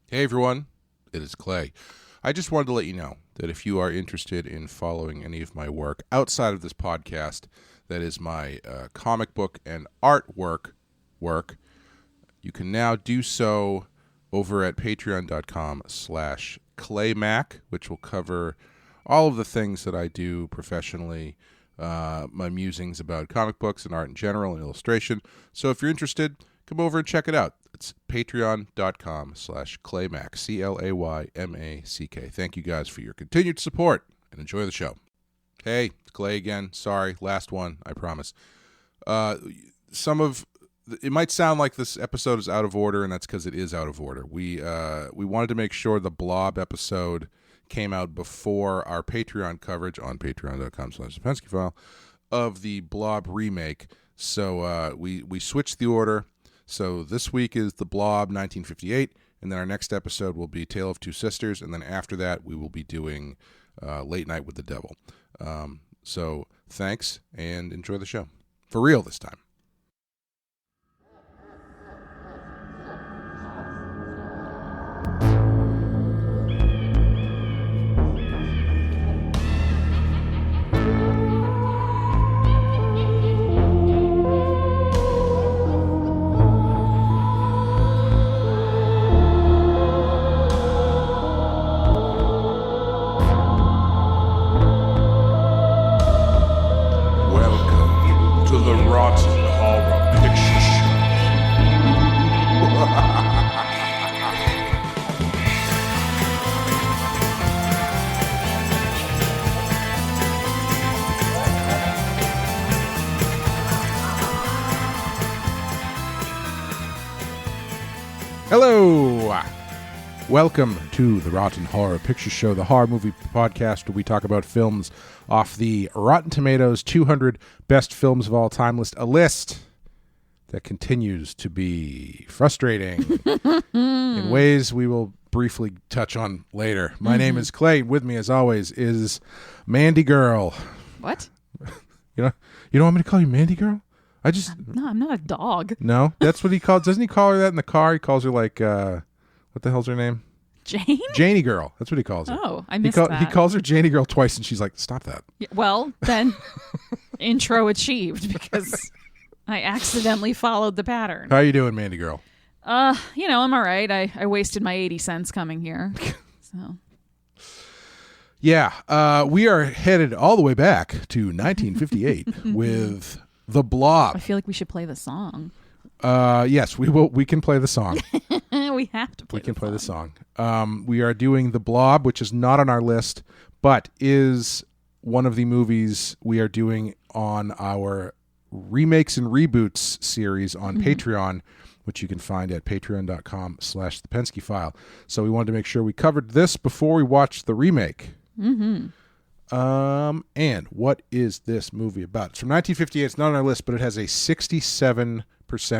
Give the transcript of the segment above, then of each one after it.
Hey everyone, it is Clay. I just wanted to let you know that if you are interested in following any of my work outside of this podcast, that is my comic book and artwork work, you can now do so over at patreon.com/claymac, which will cover all of the things that I do professionally, my musings about comic books and art in general and illustration. So if you're interested, come over and check it out. It's patreon.com/claymac, CLAYMACK. Thank you guys for your continued support and enjoy the show. Hey, Clay again. Sorry, last one, I promise. It might sound like this episode is out of order, and that's because it is out of order. We wanted to make sure the Blob episode came out before our Patreon coverage on patreon.com/thepenskyfile of the Blob remake. So we switched the order. So this week is the Blob 1958, and then our next episode will be Tale of Two Sisters, and then after that we will be doing Late Night with the Devil. So thanks, and enjoy the show. For real this time. Hello! Welcome to the Rotten Horror Picture Show, the horror movie podcast where we talk about films off the Rotten Tomatoes 200 Best Films of All Time list, a list that continues to be frustrating in ways we will briefly touch on later. My name is Clay. With me, as always, is Mandy Girl. What? You don't want me to call you Mandy Girl? No, I'm not a dog. No, that's what he calls. Doesn't he call her that in the car? He calls her like, what the hell's her name? Jane? Janie Girl. That's what he calls her. Oh, I missed that. He calls her Janie Girl twice, and she's like, stop that. Yeah, well, then, intro achieved because I accidentally followed the pattern. How you doing, Mandy Girl? I'm all right. I wasted my 80 cents coming here. So. Yeah, we are headed all the way back to 1958 with The Blob. I feel like we should play the song. Yes, we will. We can play the song. We have to play. We can play the song. We are doing The Blob, which is not on our list, but is one of the movies we are doing on our remakes and reboots series on Patreon, which you can find at patreon.com/thepenskyfile. So we wanted to make sure we covered this before we watched the remake. Mm-hmm. And what is this movie about? It's from 1958. It's not on our list, but it has a 67%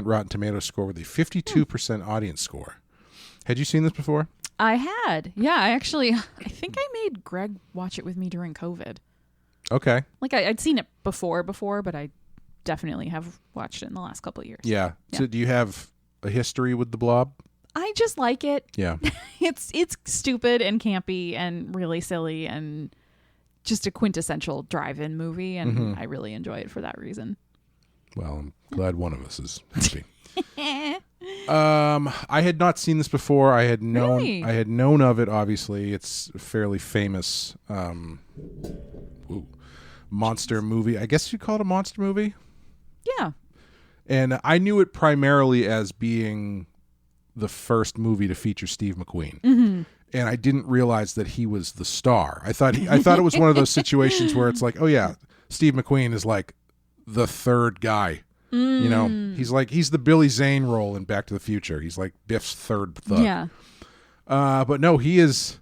Rotten Tomatoes score with a 52% audience score. Had you seen this before? I had. Yeah, I think I made Greg watch it with me during COVID. Okay. Like I'd seen it before, but I definitely have watched it in the last couple of years. Yeah. So do you have a history with The Blob? I just like it. Yeah. It's stupid and campy and really silly and just a quintessential drive-in movie, and I really enjoy it for that reason. Well, I'm glad one of us is happy. I had not seen this before. I had known of it, obviously. It's a fairly famous monster movie. I guess you'd call it a monster movie? Yeah. And I knew it primarily as being the first movie to feature Steve McQueen. Mm-hmm. And I didn't realize that he was the star. I thought it was one of those situations where it's like, oh yeah, Steve McQueen is like the third guy. You know, he's the Billy Zane role in Back to the Future. He's like Biff's third thug. Yeah. But no, he is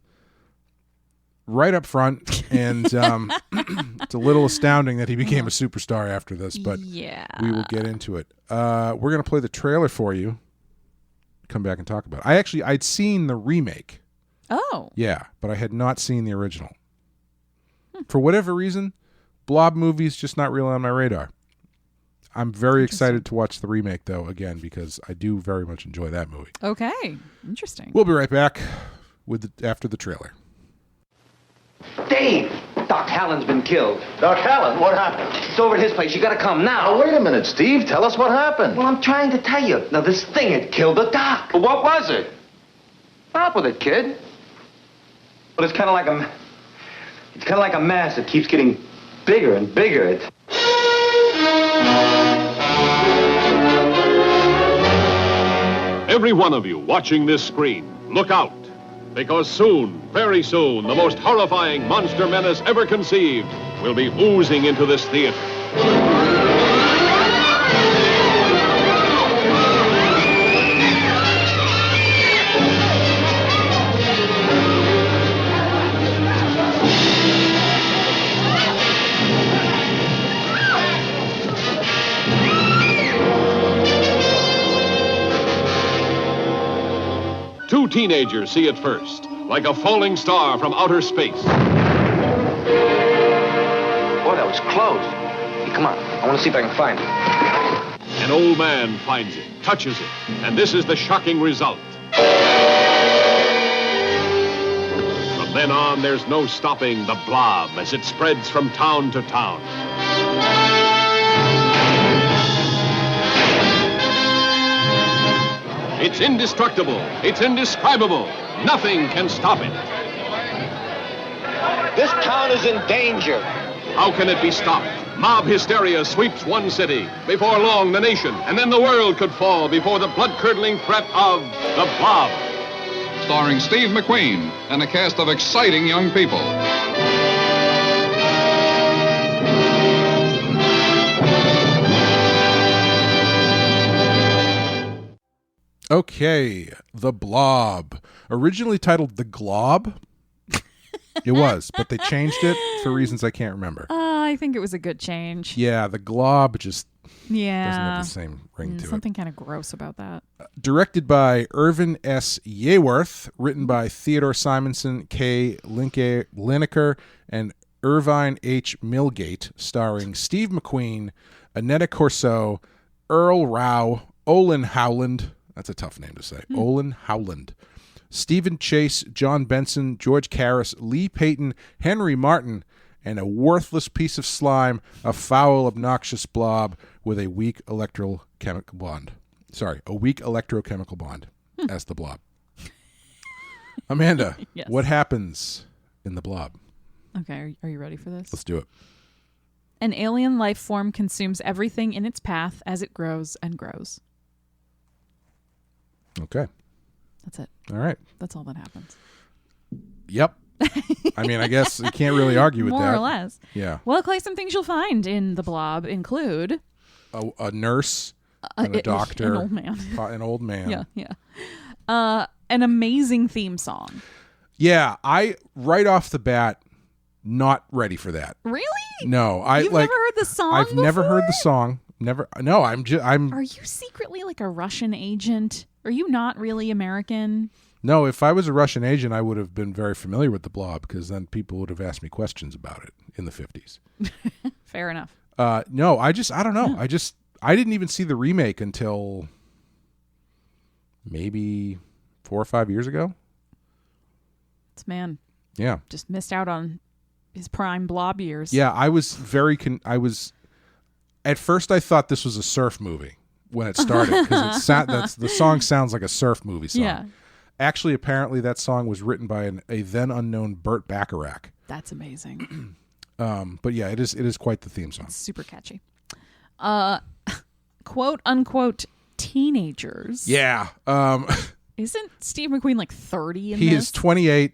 right up front, and it's a little astounding that he became a superstar after this, but yeah, we will get into it. We're going to play the trailer for you, come back and talk about it. I'd seen the remake. Oh. Yeah, but I had not seen the original. For whatever reason, Blob movies just not really on my radar. I'm very excited to watch the remake, though, again, because I do very much enjoy that movie. Okay. Interesting. We'll be right back after the trailer. Dave! Doc Hallen's been killed. Doc Hallen, what happened? It's over at his place. You gotta come now. Oh, wait a minute, Steve. Tell us what happened. Well, I'm trying to tell you. Now, this thing had killed the doc. Well, what was it? Stop with it, kid. But it's kind of like a mass that keeps getting bigger and bigger. Every one of you watching this screen, look out. Because soon, very soon, the most horrifying monster menace ever conceived will be oozing into this theater. Two teenagers see it first, like a falling star from outer space. Boy, that was close. Hey, come on. I want to see if I can find it. An old man finds it, touches it, and this is the shocking result. From then on, there's no stopping the Blob as it spreads from town to town. It's indestructible. It's indescribable. Nothing can stop it. This town is in danger. How can it be stopped? Mob hysteria sweeps one city. Before long, the nation, and then the world could fall before the blood-curdling threat of the Blob. Starring Steve McQueen and a cast of exciting young people. Okay, The Blob. Originally titled The Glob. It was, but they changed it for reasons I can't remember. I think it was a good change. Yeah, The Glob just doesn't Yeah. have the same ring to it. Something kind of gross about that. Directed by Irvin S. Yeworth, written by Theodore Simonson, Kay Lineker, and Irvine H. Milgate, starring Steve McQueen, Annetta Corso, Earl Rao, Olin Howland. That's a tough name to say. Olin Howland. Stephen Chase, John Benson, George Karras, Lee Payton, Henry Martin, and a worthless piece of slime, a foul, obnoxious blob with a weak electrochemical bond. As the Blob. Amanda, Yes. What happens in the Blob? Okay, are you ready for this? Let's do it. An alien life form consumes everything in its path as it grows and grows. Okay. That's it. All right. That's all that happens. Yep. I mean, I guess you can't really argue with that. More or less. Yeah. Well, Clay, some things you'll find in the Blob include A nurse and a doctor. An old man. An old man. Yeah. An amazing theme song. Yeah, I right off the bat not ready for that. Really? No, You've never heard the song I've never heard the before? song. Never. No, I'm. Are you secretly like a Russian agent? Are you not really American? No, if I was a Russian agent, I would have been very familiar with the Blob because then people would have asked me questions about it in the 50s. Fair enough. No, I don't know. I didn't even see the remake until maybe 4 or 5 years ago. This man Yeah. just missed out on his prime Blob years. Yeah, I was at first I thought this was a surf movie when it started because the song sounds like a surf movie song. Yeah. Actually, apparently that song was written by a then unknown Burt Bacharach. That's amazing. But yeah, it is quite the theme song. It's super catchy. Quote unquote teenagers. Yeah. Isn't Steve McQueen like 30 in He this? is 28.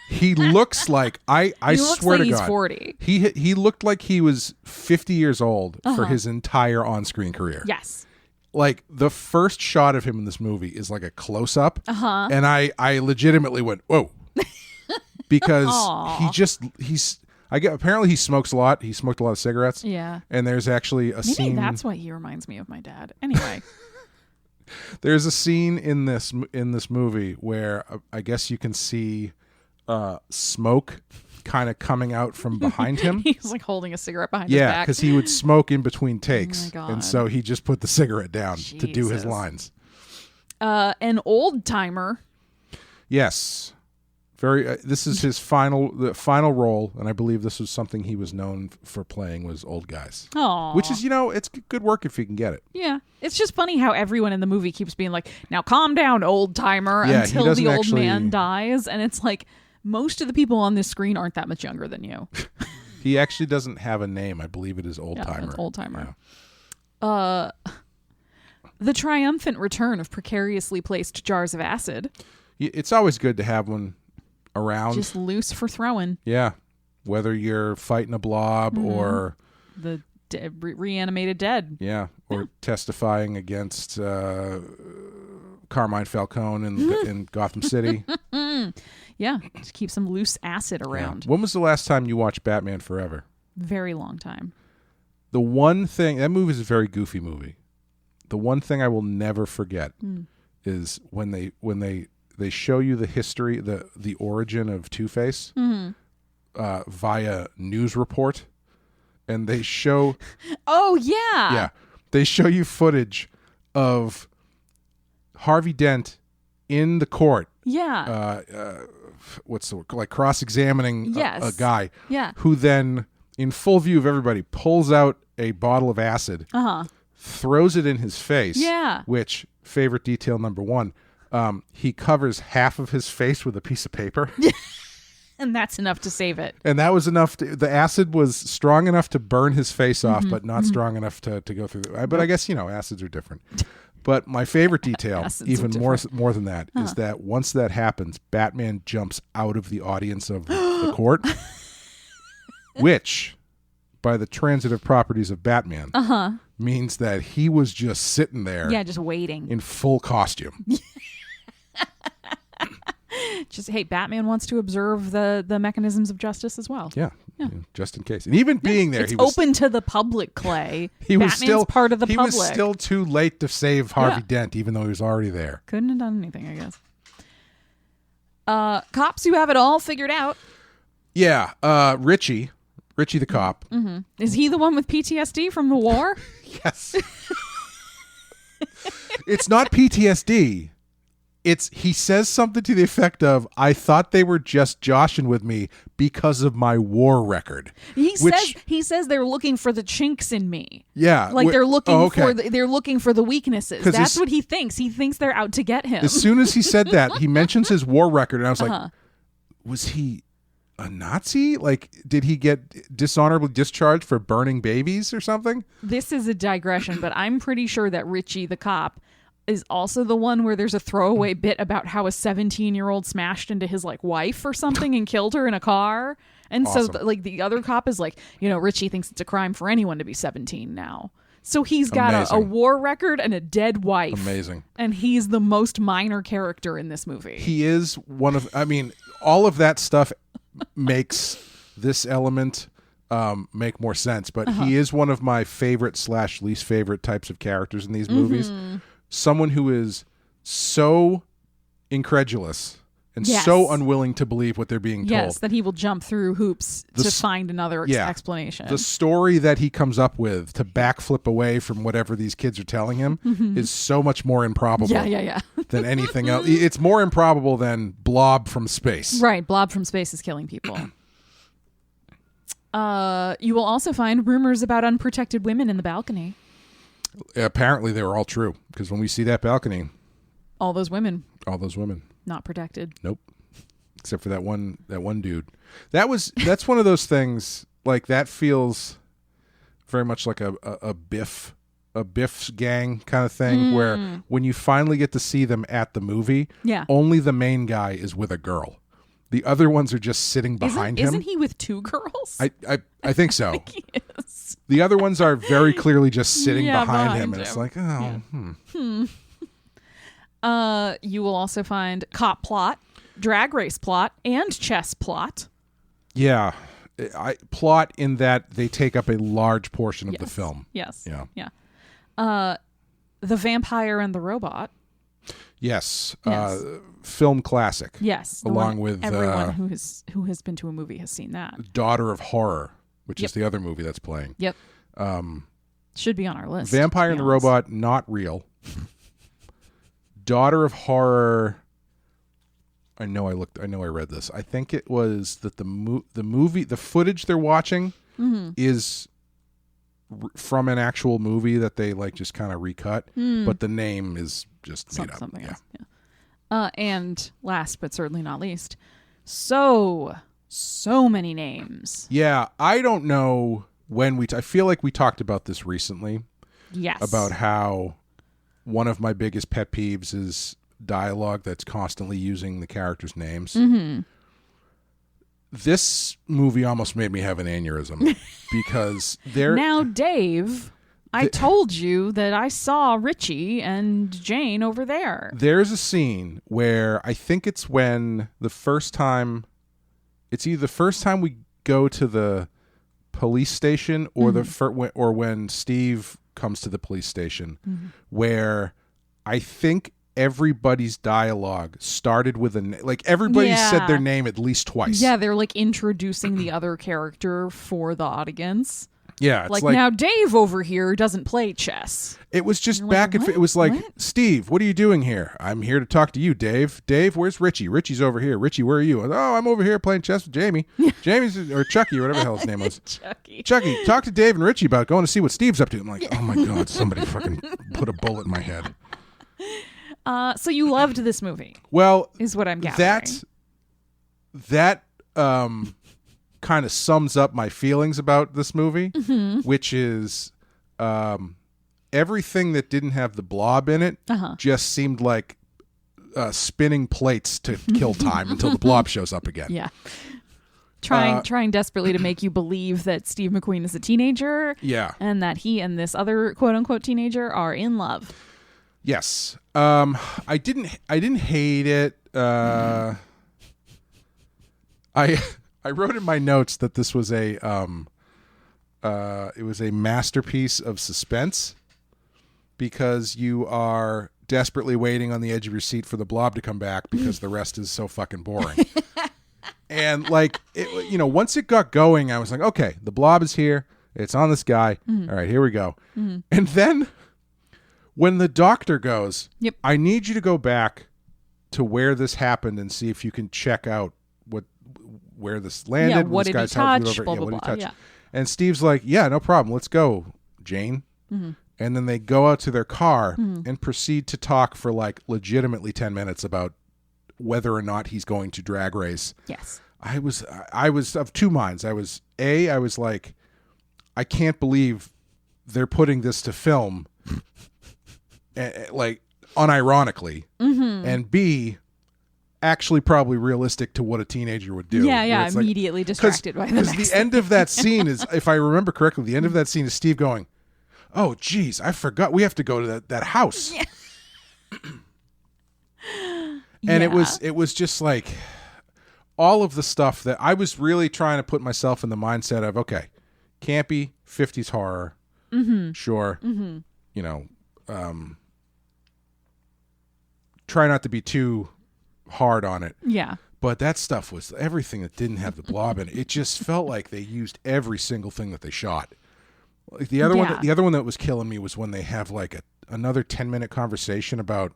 He looks like I He looks swear like to he's God, 40. He looked like he was 50 years old for his entire on-screen career. Yes. Like the first shot of him in this movie is like a close-up, and I legitimately went whoa, because apparently he smokes a lot. He smoked a lot of cigarettes. Yeah. And there's actually a Maybe scene. that's why he reminds me of my dad. Anyway. There's a scene in this movie where I guess you can see smoke kind of coming out from behind him. He's like holding a cigarette behind his Yeah, back. because he would smoke in between takes. Oh my God. And so he just put the cigarette down to do his Jesus. lines. An old timer. Yes. Very. This is his final role, and I believe this was something he was known for playing was old guys. Oh, Which is, it's good work if you can get it. yeah. It's just funny how everyone in the movie keeps being like, "Now calm down, old timer," Yeah, he until doesn't the old actually- man dies, and it's like most of the people on this screen aren't that much younger than you. He actually doesn't have a name. I believe it is old Yeah, timer. it's old timer. The triumphant return of precariously placed jars of acid, It's always good to have one around. just loose for throwing. Yeah. Whether you're fighting a blob or The reanimated dead. or testifying against Carmine Falcone in Gotham City. Yeah, just keep some loose acid around. Yeah. When was the last time you watched Batman Forever? Very long time. The one thing, that movie is a very goofy movie. The one thing I will never forget is when they show you the history, the origin of Two-Face via news report, and they show Oh yeah. they show you footage of Harvey Dent in the court. Yeah. What's the word? Like cross-examining Yes. a guy. Yeah. Who then, in full view of everybody, pulls out a bottle of acid, throws it in his face. Yeah. Which, favorite detail number one, he covers half of his face with a piece of paper. And that's enough to save it. And that was enough. The acid was strong enough to burn his face off, but not strong enough to go through. But I guess, acids are different. But my favorite detail, Acids even are more than that, is that once that happens, Batman jumps out of the audience of the court, which, by the transitive properties of Batman, means that he was just sitting there Yeah, just waiting. in full costume. Just hey, Batman wants to observe the mechanisms of justice as well. Yeah, just in case. And even being there, It's he was open to the public, Clay. he was Batman's still part of the he public. was still too late to save Harvey Yeah. Dent, even though he was already there. Couldn't have done anything, I guess. Cops who have it all figured out. Yeah, Richie the cop. Is he the one with PTSD from the war? Yes. It's not PTSD. He says something to the effect of, "I thought they were just joshing with me because of my war record." He says they're looking for the chinks in me. Yeah, Like they're looking okay. they're looking for the weaknesses. 'Cause That's he's- what he thinks. He thinks they're out to get him. As soon as he said that, he mentions his war record, and I was like, was he a Nazi? Like, did he get dishonorably discharged for burning babies or something? This is a digression, but I'm pretty sure that Richie the cop is also the one where there's a throwaway bit about how a 17-year-old smashed into his wife or something and killed her in a car. And Awesome. so the other cop is like, Richie thinks it's a crime for anyone to be 17 now. So he's got a Amazing. war record and a dead wife. Amazing. And he's the most minor character in this movie. He is one of, all of that stuff makes this element make more sense, but he is one of my favorite / least favorite types of characters in these movies. Someone who is so incredulous and Yes. so unwilling to believe what they're being told. Yes, that he will jump through hoops to s- find another yeah. explanation. The story that he comes up with to backflip away from whatever these kids are telling him is so much more improbable yeah. than anything else. It's more improbable than Blob from space. Right, Blob from space is killing people. You will also find rumors about unprotected women in the balcony. Apparently they were all true, because when we see that balcony, All those women all those women, not protected. nope, except for that one dude. That's one of those things, like, that feels very much like a Biff's gang kind of thing, where when you finally get to see them at the movie, Yeah. only the main guy is with a girl. The other ones are just sitting behind him. Isn't he with two girls? I think so. He is. The other ones are very clearly just sitting Yeah, behind him, behind and it's him. like, You will also find cop plot, drag race plot, and chess plot. yeah. I plot in that they take up a large portion of the film. Yes. Yeah. Yeah. The vampire and the robot. Yes. Yes. Film classic. Yes. the Along one with everyone who has been to a movie has seen that. Daughter of Horror, which Yep. is the other movie that's playing. Yep. Should be on our list. Vampire to and be the honest. Robot, not real. Daughter of Horror. I know I read this. I think it was that the movie, the footage they're watching is from an actual movie that they like just kind of recut, but the name is just made up. Something else. Yeah. And last but certainly not least, so many names. Yeah, I don't know when I feel like we talked about this recently. Yes. About how one of my biggest pet peeves is dialogue that's constantly using the characters' names. Mm-hmm. This movie almost made me have an aneurysm because Now, Dave, I told you that I saw Richie and Jane over there. There's a scene where I think it's when it's either the first time we go to the police station or when Steve comes to the police station, where I think everybody's dialogue started with everybody said their name at least twice. Yeah, they're like introducing the other character for the audience. Yeah, it's like now Dave over here doesn't play chess. It was just You're back like, and it was like, what? Steve, what are you doing here? I'm here to talk to you, Dave. Dave, where's Richie? Richie's over here. Richie, where are you? Oh, I'm over here playing chess with Jamie. Jamie's or Chucky or whatever the hell his name was. Chucky, talk to Dave and Richie about going to see what Steve's up to. I'm like, oh my God, somebody fucking put a bullet in my head. So you loved this movie. Well, is what I'm gathering. That kind of sums up my feelings about this movie, which is everything that didn't have the Blob in it just seemed like spinning plates to kill time until the Blob shows up again. Yeah. Trying desperately to make you believe that Steve McQueen is a teenager. Yeah. And that he and this other quote unquote teenager are in love. Yes. I didn't hate it. I wrote in my notes that this was it was a masterpiece of suspense because you are desperately waiting on the edge of your seat for the Blob to come back because the rest is so fucking boring. And once it got going, I was like, okay, the Blob is here. It's on this guy. All right, here we go. And then when the doctor goes, Yep. I need you to go back to where this happened and see if you can check out where this landed. Yeah, what did he touch? Blah, blah, what did he blah. touch? Yeah. And Steve's like, yeah, no problem. Let's go, Jane. And then they go out to their car and proceed to talk for like legitimately 10 minutes about whether or not he's going to drag race. Yes. I was of two minds. I was like, I can't believe they're putting this to film, like unironically, and B, actually probably realistic to what a teenager would do. Yeah, It's immediately distracted by the next Because the end of that scene is, if I remember correctly, the end of that scene is Steve going, oh, geez, I forgot. We have to go to that house. Yeah. And it was just like all of the stuff that I was really trying to put myself in the mindset of, okay, campy, 50s horror, sure, try not to be too hard on it. Yeah. But that stuff was everything that didn't have the Blob in it. It just felt like they used every single thing that they shot. Like the other one that was killing me was when they have like another 10-minute conversation about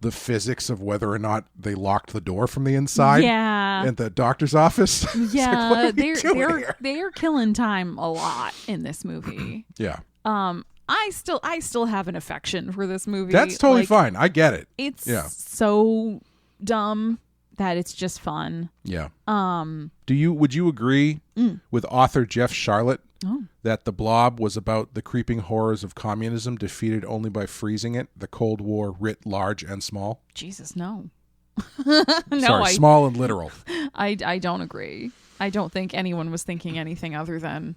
the physics of whether or not they locked the door from the inside. Yeah. At the doctor's office. Yeah, like, they're killing time a lot in this movie. Yeah. I still have an affection for this movie. That's totally fine. I get it. It's so dumb that it's just fun. Yeah. Would you agree with author Jeff Charlotte that The Blob was about the creeping horrors of communism defeated only by freezing it, the Cold War writ large and small? Jesus, no. Small and literal. I don't agree. I don't think anyone was thinking anything other than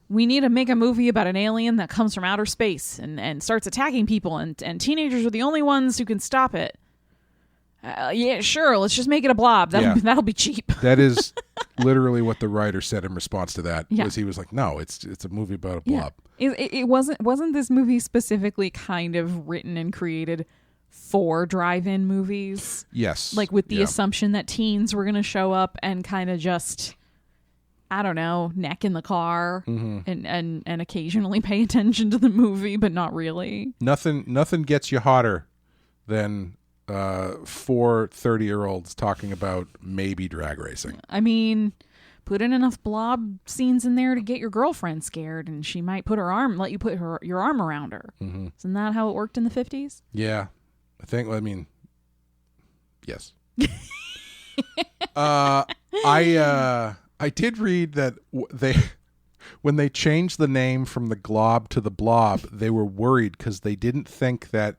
we need to make a movie about an alien that comes from outer space and starts attacking people, and teenagers are the only ones who can stop it. Yeah, sure. Let's just make it a Blob. That'll be cheap. That is literally what the writer said in response to that. Yeah. Was he was like, "No, it's a movie about a blob." It wasn't this movie specifically kind of written and created for drive-in movies. Yes. Like with the assumption that teens were going to show up and kind of just, I don't know, neck in the car and occasionally pay attention to the movie, but not really. Nothing gets you hotter than 4 30-year-olds talking about maybe drag racing. I mean, put in enough Blob scenes in there to get your girlfriend scared, and she might let you put your arm around her. Isn't that how it worked in the 50s? Yeah. Yes. I did read that when they changed the name from the Glob to the Blob, they were worried because they didn't think that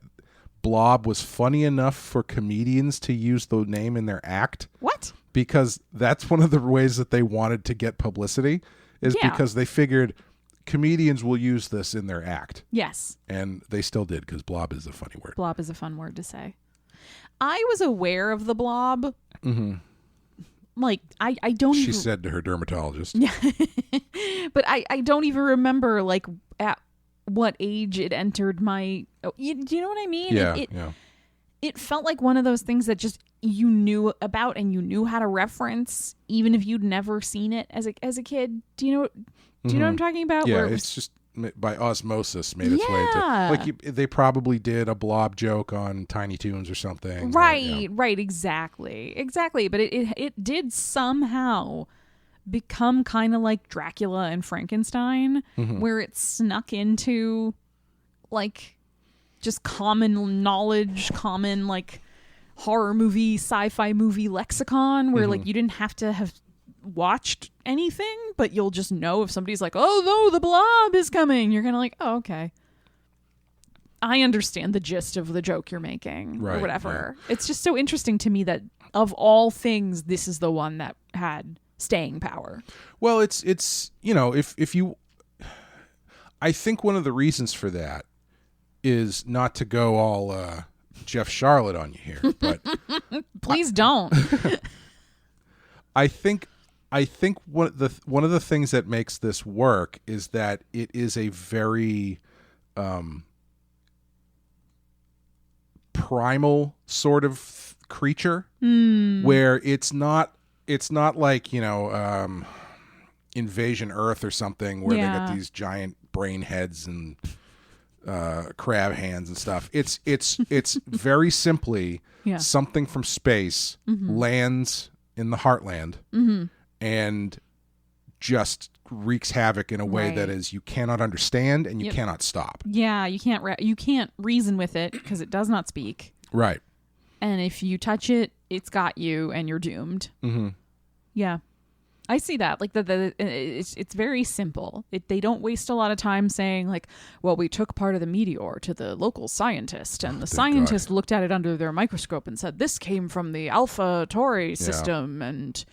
Blob was funny enough for comedians to use the name in their act. What? Because that's one of the ways that they wanted to get publicity, is because they figured comedians will use this in their act. Yes. And they still did, because Blob is a funny word. Blob is a fun word to say. I was aware of the Blob. Like, I don't She even... said to her dermatologist. Yeah. But I don't even remember, like, at what age it entered my... do you know what I mean? Yeah, It felt like one of those things that just you knew about and you knew how to reference, even if you'd never seen it as a kid. Do you know what I'm talking about? Yeah, Where it's just by osmosis made its way to... They probably did a Blob joke on Tiny Toons or something. Right, exactly. But it did somehow become kind of like Dracula and Frankenstein, where it snuck into, like, just common knowledge, common, like, horror movie, sci-fi movie lexicon, where like you didn't have to have watched anything, but you'll just know if somebody's like, oh no, the Blob is coming, you're kind of like, oh, okay, I understand the gist of the joke you're making, or whatever. It's just so interesting to me that of all things, this is the one that had staying power. Well, it's if you, I think one of the reasons for that is not to go all Jeff Charlotte on you here, but please don't. I think one of the things that makes this work is that it is a very primal sort of creature, where it's not like, Invasion Earth or something, where they got these giant brain heads and crab hands and stuff. It's very simply something from space lands in the heartland and just wreaks havoc in a way that is you cannot understand and you cannot stop. Yeah, you can't reason with it because it does not speak. Right. And if you touch it, it's got you and you're doomed. Yeah. I see that. Like it's very simple. They don't waste a lot of time saying, like, well, we took part of the meteor to the local scientist, and the scientist looked at it under their microscope and said, this came from the Alpha Tauri system, and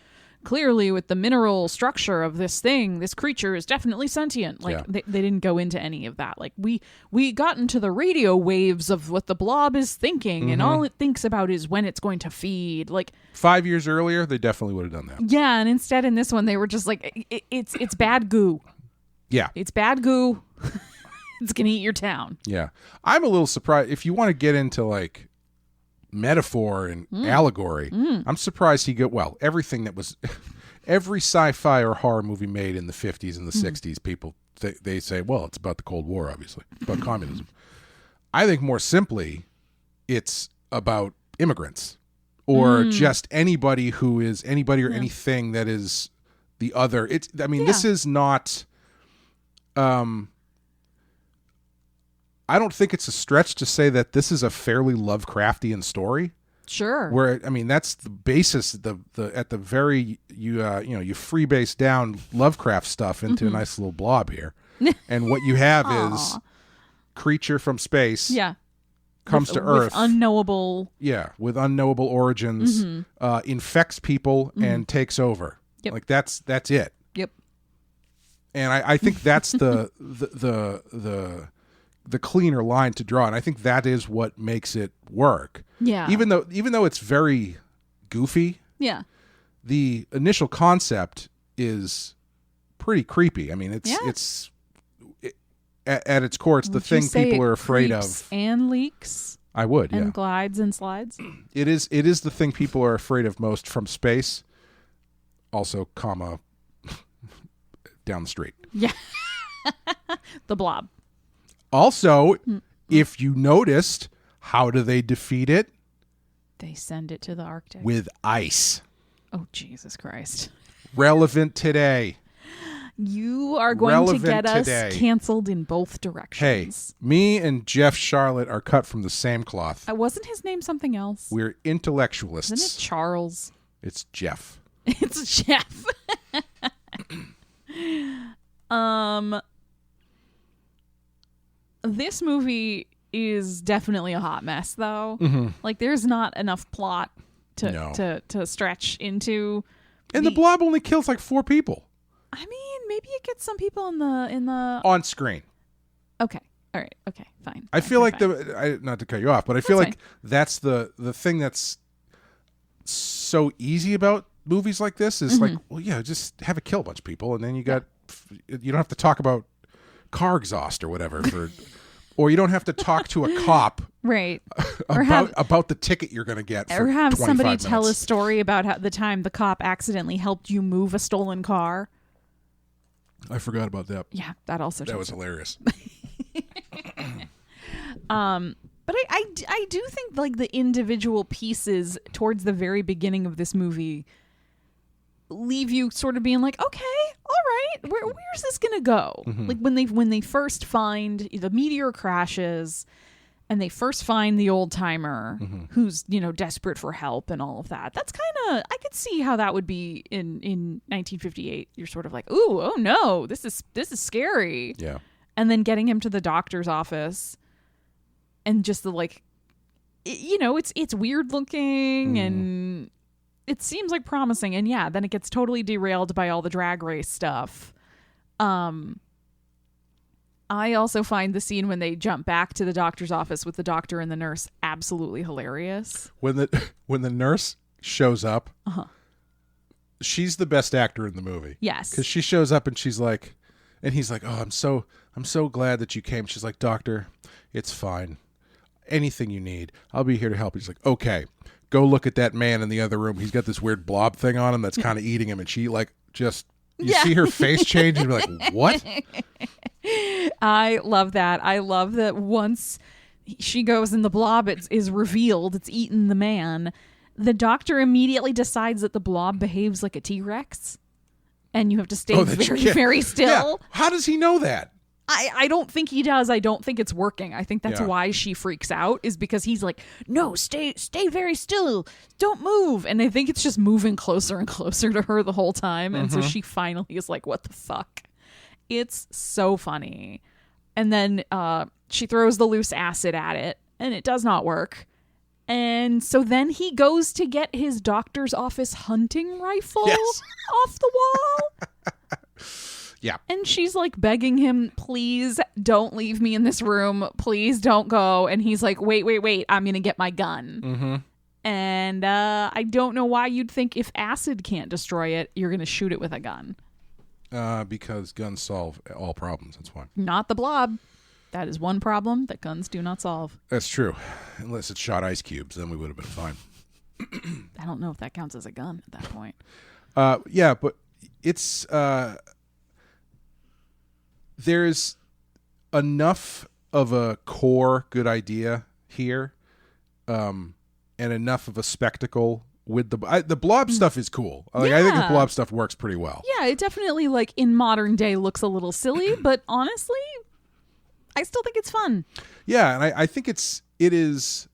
clearly with the mineral structure of this thing, this creature is definitely sentient. Like they didn't go into any of that. Like we got into the radio waves of what the Blob is thinking, and all it thinks about is when it's going to feed. Like 5 years earlier, they definitely would have done that. Yeah, and instead in this one, they were just like, it's bad goo. Yeah. It's bad goo. It's going to eat your town. Yeah. I'm a little surprised. If you want to get into, like, metaphor and allegory, I'm surprised everything that was... Every sci-fi or horror movie made in the 50s and the 60s, people, they say, well, it's about the Cold War, obviously. About communism. I think more simply, it's about immigrants. Or just anybody who is... Anybody or anything that is the other. This is not... I don't think it's a stretch to say that this is a fairly Lovecraftian story. Sure. Where that's the basis. At the very you freebase down Lovecraft stuff into a nice little blob here, and what you have is creature from space. Yeah. Comes to Earth. With unknowable. Yeah, with unknowable origins, infects people and takes over. Yep. Like that's it. Yep. And I think that's the cleaner line to draw, and I think that is what makes it work. Yeah. Even though it's very goofy. Yeah. The initial concept is pretty creepy. I mean, it's at its core, it's the thing people are afraid of. And leaks. I would, and yeah. glides and slides. It is the thing people are afraid of most from space. Also, comma, down the street. Yeah. The Blob. Also, if you noticed, how do they defeat it? They send it to the Arctic. With ice. Oh, Jesus Christ. Relevant today. You are going to get us canceled in both Hey, directions. me and Jeff Charlotte are cut from the same cloth. Wasn't his name something else? We're intellectualists. Isn't it Charles? It's Jeff. It's Jeff. This movie is definitely a hot mess, though. Mm-hmm. Like, there's not enough plot No. to stretch into. And the Blob only kills like 4 people I mean, maybe it gets some people in the. on screen. Okay. All right. Okay. Fine. I feel like fine. not to cut you off, but I feel That's like that's the thing that's so easy about movies like this is like, well, yeah, just have it kill a bunch of people, and then you don't have to talk about car exhaust or whatever or you don't have to talk to a cop Right. about the ticket you're going to get for Or have 25 somebody minutes. tell a story about how the time the cop accidentally helped you move a stolen car. I forgot about that. Yeah, that also. That was hilarious. But I do think like the individual pieces towards the very beginning of this movie leave you sort of being like, okay, all right, where's this gonna go? Like when they first find the meteor crashes and they first find the old timer who's desperate for help and all of that. That's kind of, I could see how that would be in 1958. You're sort of like, ooh, oh no, this is scary. Yeah. And then getting him to the doctor's office and just the like, it's weird looking and it seems like promising. And yeah, then it gets totally derailed by all the drag race stuff. I also find the scene when they jump back to the doctor's office with the doctor and the nurse absolutely hilarious. When the nurse shows up, she's the best actor in the movie. Yes. Because she shows up and she's like, and he's like, oh, I'm so glad that you came. She's like, doctor, it's fine. Anything you need, I'll be here to help. He's like, okay, go look at that man in the other room. He's got this weird blob thing on him that's kind of eating him. And she like just, you see her face change and you're like, what? I love that. I love that once she goes and the blob is revealed, it's eaten the man, the doctor immediately decides that the blob behaves like a T-Rex. And you have to stay very still. Yeah. How does he know that? I don't think he does. I don't think it's working. I think that's why she freaks out, is because he's like, no, stay very still. Don't move. And I think it's just moving closer and closer to her the whole time. And so she finally is like, what the fuck? It's so funny. And then she throws the loose acid at it and it does not work. And so then he goes to get his doctor's office hunting rifle off the wall. Yeah. And she's like begging him, please don't leave me in this room. Please don't go. And he's like, wait. I'm going to get my gun. Mm-hmm. And I don't know why you'd think if acid can't destroy it, you're going to shoot it with a gun. Because guns solve all problems. That's why. Not the blob. That is one problem that guns do not solve. That's true. Unless it shot ice cubes, then we would have been fine. I don't know if that counts as a gun at that point. Yeah, but it's... there's enough of a core good idea here, and enough of a spectacle with the blob stuff is cool. Like, I think the blob stuff works pretty well. Yeah, it definitely, like, in modern day looks a little silly, but honestly, I still think it's fun. Yeah, and I think it is.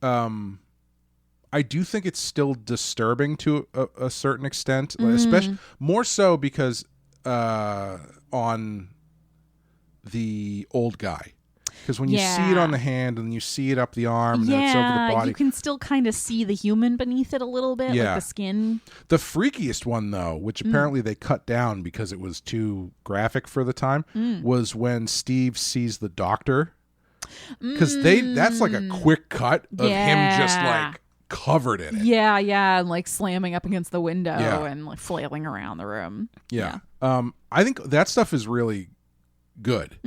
I do think it's still disturbing to a certain extent, especially more so because on the old guy, because when you see it on the hand and you see it up the arm and then it's over the body, you can still kind of see the human beneath it a little bit, like the skin. The freakiest one, though, which apparently they cut down because it was too graphic for the time, was when Steve sees the doctor, because that's like a quick cut of him just like covered in it. Yeah, and like slamming up against the window and like flailing around the room. Yeah. I think that stuff is really good.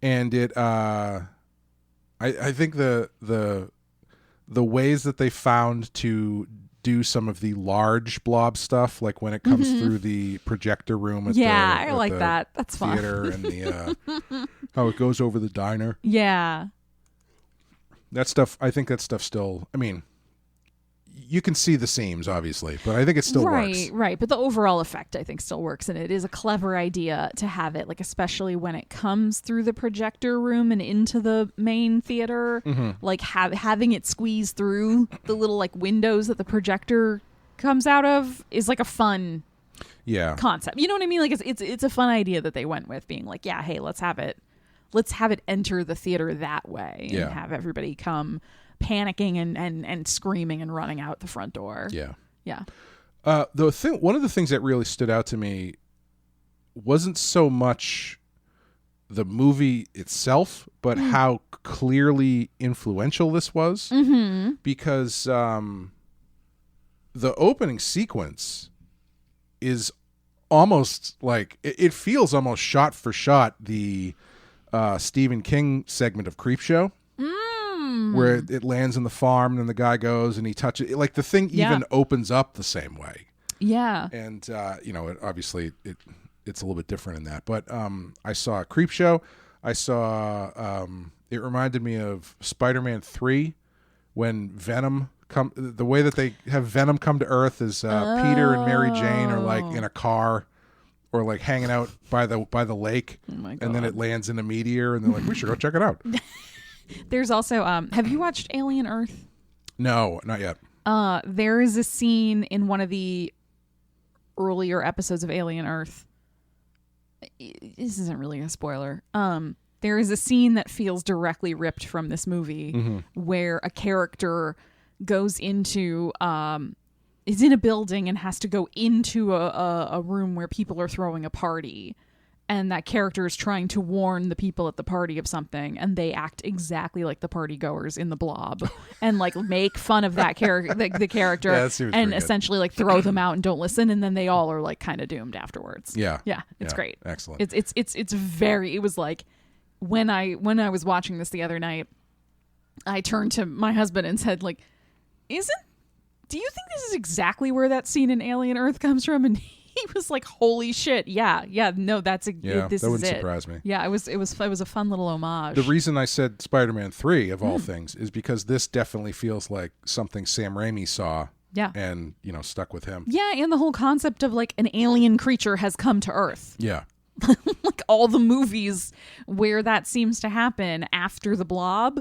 And it I I think the ways that they found to do some of the large blob stuff, like when it comes through the projector room at I at like the that. That's fun. theater and the how it goes over the diner. Yeah. That stuff, I think that stuff still, I mean, you can see the seams, obviously, but I think it still works. Right. But the overall effect, I think, still works. And it is a clever idea to have it, like, especially when it comes through the projector room and into the main theater. Like, having it squeeze through the little, like, windows that the projector comes out of is, like, a fun concept. You know what I mean? Like, it's a fun idea that they went with, being like, yeah, hey, let's have it enter the theater that way and have everybody come panicking and screaming and running out the front door. Yeah. One of the things that really stood out to me wasn't so much the movie itself, but how clearly influential this was. Because the opening sequence is almost like it feels almost shot for shot the Stephen King segment of Creepshow. Where it lands in the farm and then the guy goes and he touches it. Like the thing even opens up the same way. Yeah. And, obviously it's a little bit different in that. But I saw Creepshow. I saw, it reminded me of Spider-Man 3 when Venom the way that they have Venom come to Earth is Peter and Mary Jane are like in a car or like hanging out by the lake. Oh my God. And then it lands in a meteor and they're like, we should go check it out. There's also, have you watched Alien Earth? No, not yet. There is a scene in one of the earlier episodes of Alien Earth. This isn't really a spoiler. There is a scene that feels directly ripped from this movie where a character goes into, is in a building and has to go into a room where people are throwing a party. And that character is trying to warn the people at the party of something, and they act exactly like the party goers in the Blob, and like make fun of that character, the character, and essentially like throw them out and don't listen, and then they all are like kind of doomed afterwards. Yeah, it's great. Excellent. It's very. It was like when I was watching this the other night, I turned to my husband and said, like, do you think this is exactly where that scene in Alien Earth comes from? And he was like, "Holy shit! Yeah, no, this is it." That wouldn't surprise me. Yeah, it was a fun little homage. The reason I said Spider-Man 3 of all things is because this definitely feels like something Sam Raimi saw. Yeah, and stuck with him. Yeah, and the whole concept of like an alien creature has come to Earth. Yeah, like all the movies where that seems to happen after the Blob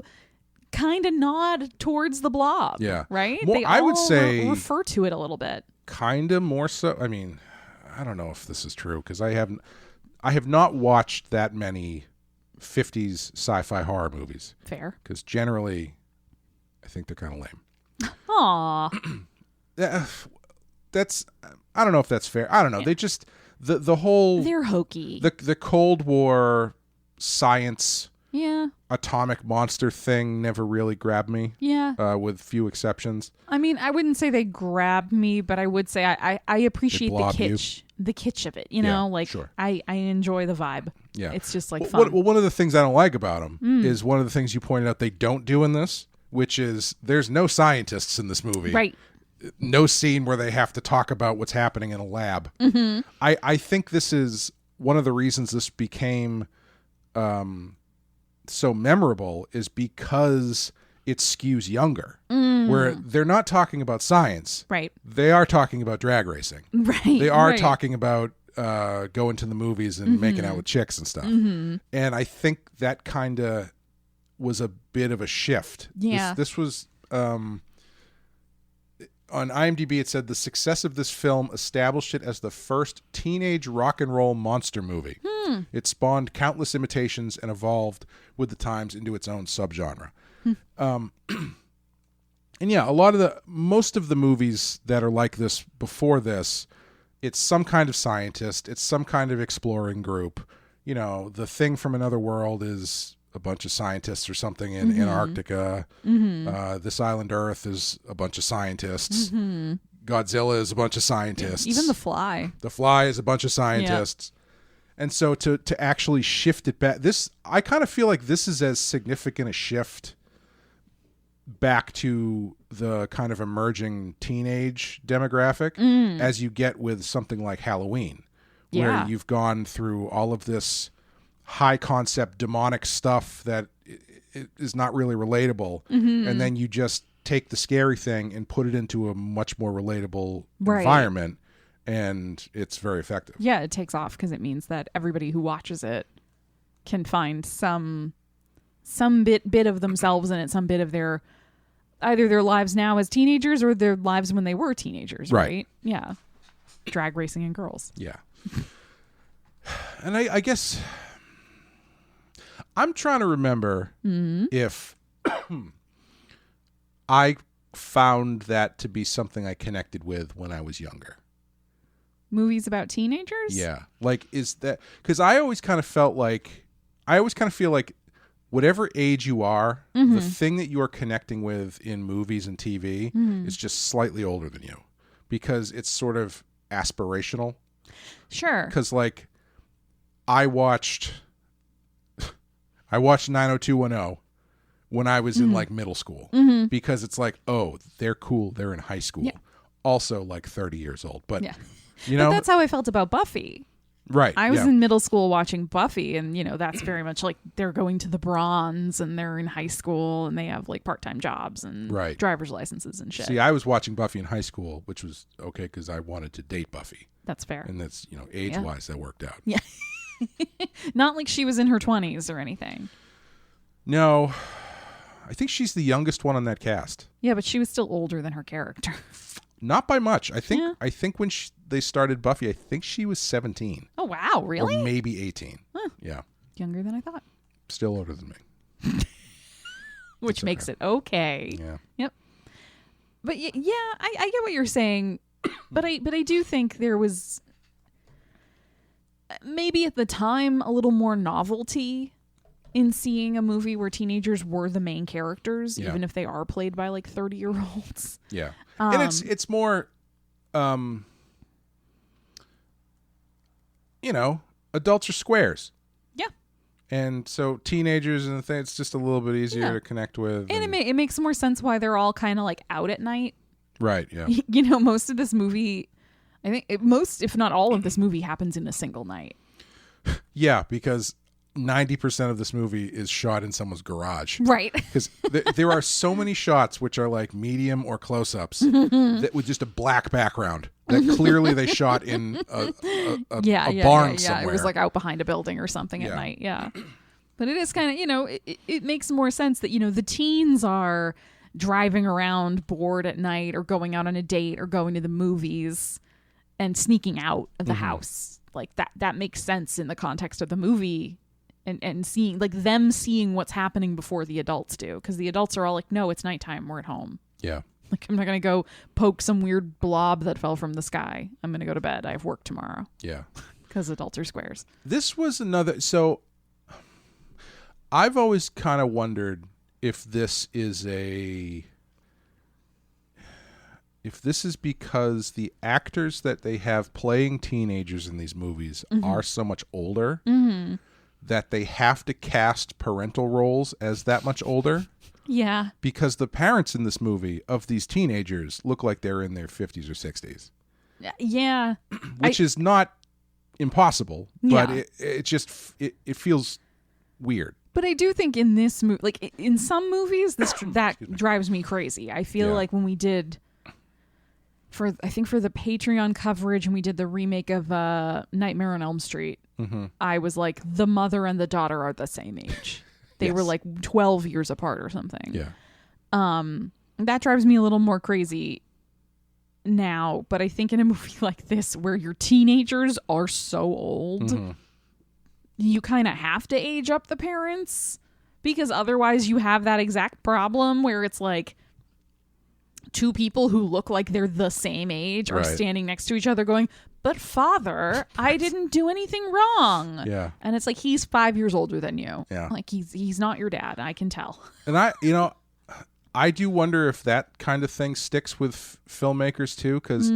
kind of nod towards the Blob. Yeah, right. I would say refer to it a little bit. Kind of more so. I mean, I don't know if this is true because I have not watched that many 50s sci-fi horror movies. Fair. Because generally, I think they're kind of lame. Aww. That's, I don't know if that's fair. I don't know. Yeah. They just, the whole... They're hokey. The Cold War science... Yeah. Atomic monster thing never really grabbed me. Yeah. With few exceptions. I mean, I wouldn't say they grabbed me, but I would say I appreciate the kitsch. The kitsch of it, like sure. I enjoy the vibe. Yeah. It's just like fun. Well, one of the things I don't like about them is one of the things you pointed out they don't do in this, which is there's no scientists in this movie. Right. No scene where they have to talk about what's happening in a lab. Mm-hmm. I think this is one of the reasons this became so memorable is because it skews younger, where they're not talking about science. Right. They are talking about drag racing. Right. They are talking about going to the movies and making out with chicks and stuff. Mm-hmm. And I think that kind of was a bit of a shift. Yeah. This was... on IMDb, it said the success of this film established it as the first teenage rock and roll monster movie. It spawned countless imitations and evolved with the times into its own subgenre. And yeah, most of the movies that are like this before this, it's some kind of scientist, it's some kind of exploring group. The Thing from Another World is a bunch of scientists or something in Antarctica. This Island Earth is a bunch of scientists. Godzilla is a bunch of scientists. Even The Fly. The Fly is a bunch of scientists. And so to actually shift it back, I kind of feel like this is as significant a shift back to the kind of emerging teenage demographic as you get with something like Halloween, where you've gone through all of this high concept demonic stuff that is not really relatable, and then you just take the scary thing and put it into a much more relatable environment, and it's very effective. Yeah, it takes off because it means that everybody who watches it can find some bit of themselves in it, some bit of their either their lives now as teenagers or their lives when they were teenagers, right? Yeah. Drag racing and girls. Yeah. And I guess I'm trying to remember if I found that to be something I connected with when I was younger. Movies about teenagers? Yeah. Like, is that... Because I always kind of feel like whatever age you are, the thing that you are connecting with in movies and TV is just slightly older than you. Because it's sort of aspirational. Sure. Because, like, I watched 90210 when I was in, like, middle school. Because it's like, oh, they're cool. They're in high school. Yeah. Also, like, 30 years old. But, you But know... that's how I felt about Buffy. Right. I was in middle school watching Buffy, and, you know, that's very much like they're going to the Bronze, and they're in high school, and they have, like, part-time jobs and driver's licenses and shit. See, I was watching Buffy in high school, which was okay because I wanted to date Buffy. That's fair. And that's, you know, age-wise, that worked out. Yeah. Not like she was in her 20s or anything. No. I think she's the youngest one on that cast. Yeah, but she was still older than her character. Not by much. I think when they started Buffy, I think she was 17. Oh, wow. Really? Or maybe 18. Huh. Yeah. Younger than I thought. Still older than me. Which makes it okay. Yeah. Yep. But yeah, I get what you're saying, but I do think there was maybe at the time a little more novelty in seeing a movie where teenagers were the main characters, even if they are played by like 30-year-olds. Yeah. And it's more you know, adults are squares. Yeah. And so teenagers and it's just a little bit easier to connect with. And it makes more sense why they're all kind of like out at night. Right, yeah. You know, most of this movie, I think most, if not all of this movie happens in a single night. Yeah, because 90% of this movie is shot in someone's garage. Right. Because there are so many shots which are like medium or close-ups that with just a black background that clearly they shot in a barn somewhere. It was like out behind a building or something at night. Yeah. But it is kind of, you know, it makes more sense that, you know, the teens are driving around bored at night or going out on a date or going to the movies and sneaking out of the house. Like that makes sense in the context of the movie. And seeing them seeing what's happening before the adults do, because the adults are all like, no, it's nighttime, we're at home. Yeah. Like, I'm not gonna go poke some weird blob that fell from the sky. I'm gonna go to bed. I have work tomorrow. Yeah. Because adults are squares. This was another. So I've always kind of wondered if this is because the actors that they have playing teenagers in these movies are so much older. That they have to cast parental roles as that much older. Yeah. Because the parents in this movie of these teenagers look like they're in their 50s or 60s. Yeah. Which is not impossible, but it feels weird. But I do think in this movie, like in some movies, that drives me crazy. I feel like when we did... for the Patreon coverage, and we did the remake of Nightmare on Elm Street, I was like, the mother and the daughter are the same age. They were like 12 years apart or something. Yeah. That drives me a little more crazy now, but I think in a movie like this where your teenagers are so old, you kind of have to age up the parents, because otherwise you have that exact problem where it's like two people who look like they're the same age are standing next to each other going, but father, I didn't do anything wrong. Yeah. And it's like, he's 5 years older than you. Yeah. Like he's not your dad. I can tell. And I do wonder if that kind of thing sticks with filmmakers too. 'Cause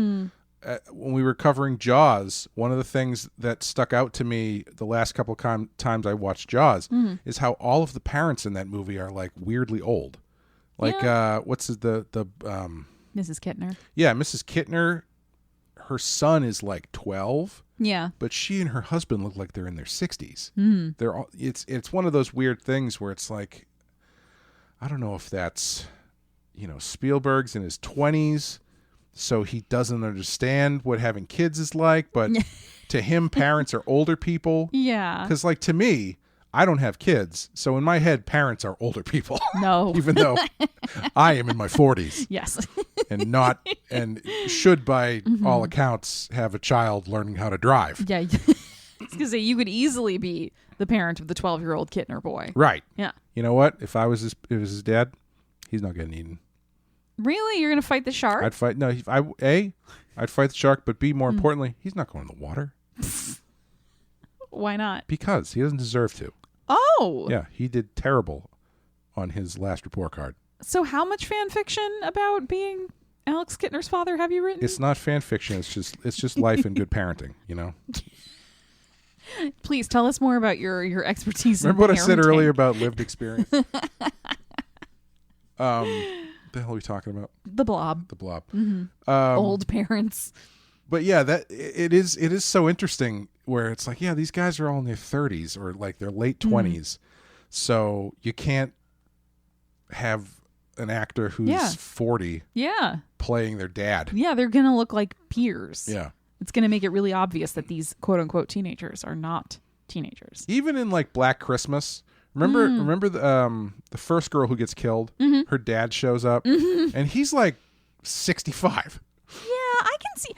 when we were covering Jaws, one of the things that stuck out to me the last couple of times I watched Jaws is how all of the parents in that movie are like weirdly old. Like what's the Mrs. Kittner. Yeah, Mrs. Kittner, her son is like 12. Yeah. But she and her husband look like they're in their 60s. Mm. They're all, it's one of those weird things where it's like, I don't know if that's, Spielberg's in his 20s, so he doesn't understand what having kids is like, but to him, parents are older people. Yeah. Because, like, to me, I don't have kids, so in my head, parents are older people. No. Even though I am in my 40s. Yes. and should, by all accounts, have a child learning how to drive. Yeah. I was going to say, you could easily be the parent of the 12-year-old Kittner boy. Right. Yeah. You know what? If it was his dad, he's not getting eaten. Really? You're going to fight the shark? I'd fight. No, I'd fight the shark, but B, more importantly, he's not going in the water. Why not? Because he doesn't deserve to. Oh. Yeah, he did terrible on his last report card. So how much fan fiction about being Alex Kittner's father have you written? It's not fan fiction. It's just life and good parenting, Please tell us more about your expertise. Remember what I said parenting. earlier about lived experience? The hell are we talking about? The Blob. The Blob. Mm-hmm. Old parents. But yeah, that it is so interesting where it's like, yeah, these guys are all in their 30s or like their late 20s. So you can't have an actor who's 40 playing their dad. Yeah, they're going to look like peers. Yeah. It's going to make it really obvious that these quote unquote teenagers are not teenagers. Even in like Black Christmas, remember the first girl who gets killed, her dad shows up and he's like 65. Yeah, I can see.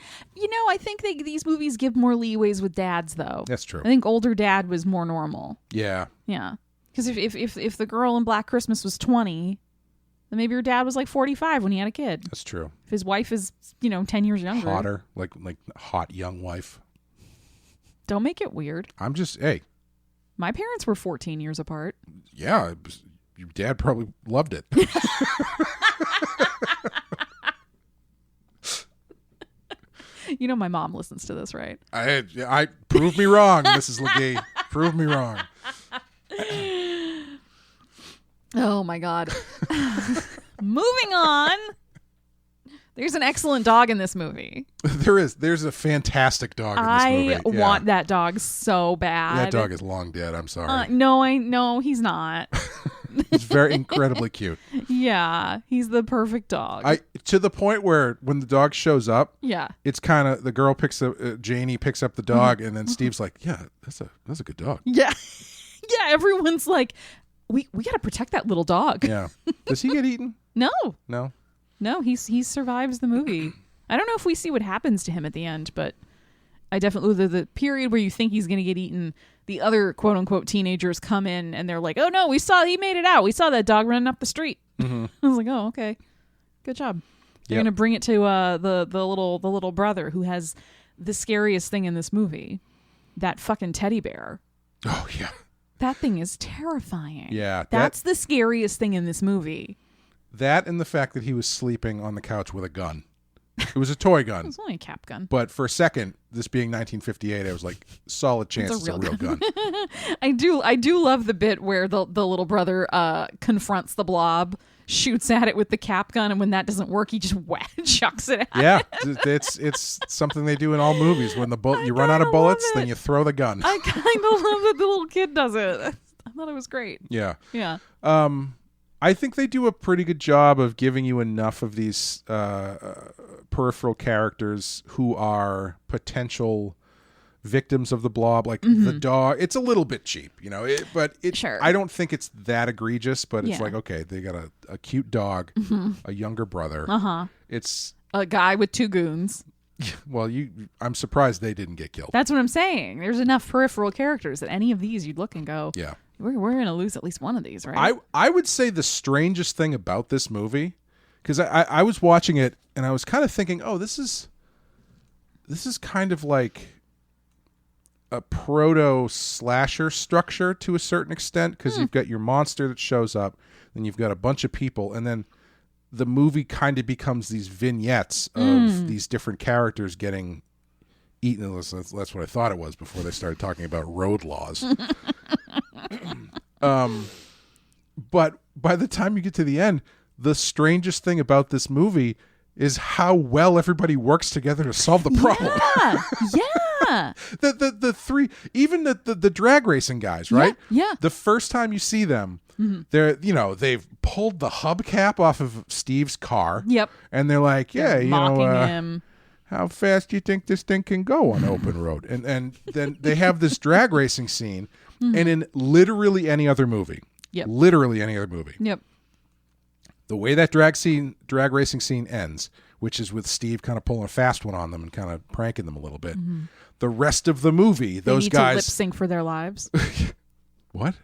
I think these movies give more leeways with dads, though. That's true. I think older dad was more normal. Yeah. Yeah. Because if the girl in Black Christmas was 20, then maybe your dad was like 45 when he had a kid. That's true. If his wife is, 10 years younger. Hotter, like hot young wife. Don't make it weird. I'm just, hey. My parents were 14 years apart. Yeah. Your dad probably loved it. My mom listens to this, right? I prove me wrong, Mrs. LeGee. Prove me wrong. Oh my God. Moving on. There's an excellent dog in this movie. There's a fantastic dog in this movie. I want that dog so bad. That dog is long dead. I'm sorry. No, he's not. He's very incredibly cute. Yeah, he's the perfect dog. To the point where when the dog shows up, yeah, it's kind of the girl Janie picks up the dog, and then Steve's like, "Yeah, that's a good dog." Yeah, yeah. Everyone's like, "We got to protect that little dog." Yeah. Does he get eaten? No. He survives the movie. I don't know if we see what happens to him at the end, but I definitely the period where you think he's going to get eaten. The other quote unquote teenagers come in and they're like, "Oh no, he made it out. We saw that dog running up the street." I was like, "Oh, okay, good job." They're going to bring it to the little brother who has the scariest thing in this movie, that fucking teddy bear. Oh yeah, that thing is terrifying. Yeah, that's the scariest thing in this movie. That and the fact that he was sleeping on the couch with a gun. It was a toy gun. It was only a cap gun. But for a second, this being 1958, I was like, solid chance it's a real gun. I do love the bit where the little brother confronts the Blob, shoots at it with the cap gun, and when that doesn't work, he just chucks it at it. It's something they do in all movies. When you run out of bullets, then you throw the gun. I kind of love that the little kid does it. I thought it was great. Yeah. Yeah. I think they do a pretty good job of giving you enough of these peripheral characters who are potential victims of the Blob. Like the dog, it's a little bit cheap, but sure. I don't think it's that egregious, but it's like, okay, they got a cute dog, a younger brother. It's a guy with two goons. Well, I'm surprised they didn't get killed. That's what I'm saying. There's enough peripheral characters that any of these you'd look and go, yeah, we're going to lose at least one of these, right? I would say the strangest thing about this movie, because I was watching it and I was kind of thinking, oh, this is kind of like a proto slasher structure to a certain extent, because you've got your monster that shows up, then you've got a bunch of people, and then the movie kind of becomes these vignettes of these different characters getting eaten. That's what I thought it was before they started talking about road laws. But by the time you get to the end, the strangest thing about this movie is how well everybody works together to solve the problem. Yeah. the three, even the drag racing guys, right? Yeah. The first time you see them, they've pulled the hubcap off of Steve's car. Yep. And they're like, They're mocking him. How fast do you think this thing can go on open road? And then they have this drag racing scene, and in literally any other movie, Yep. the way that drag racing scene ends, which is with Steve kind of pulling a fast one on them and kind of pranking them a little bit. The rest of the movie, those need guys to lip sync for their lives. What?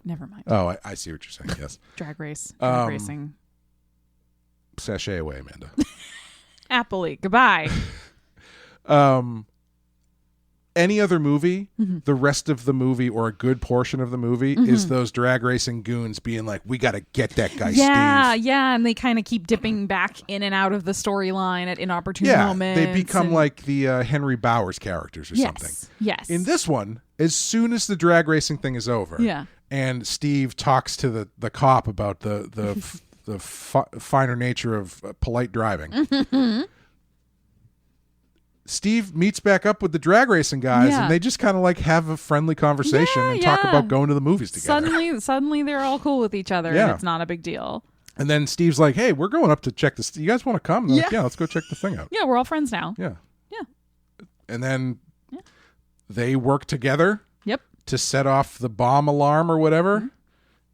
Never mind. Oh, I see what you're saying. Yes. Drag racing. Sashay away, Amanda. Happily. Goodbye. Any other movie, the rest of the movie or a good portion of the movie is those drag racing goons being like, we got to get that guy, Steve. Yeah, and they kind of keep dipping back in and out of the storyline at inopportune moments. They become like the Henry Bowers characters or something. Yes. In this one, as soon as the drag racing thing is over, and Steve talks to the cop about the finer nature of polite driving. Steve meets back up with the drag racing guys, and they just kind of like have a friendly conversation and talk about going to the movies together. Suddenly they're all cool with each other, and it's not a big deal. And then Steve's like, "Hey, we're going up to check this. You guys want to come?" And they're like, yeah, let's go check the thing out. Yeah, we're all friends now. Yeah. And then they work together. Yep. To set off the bomb alarm or whatever.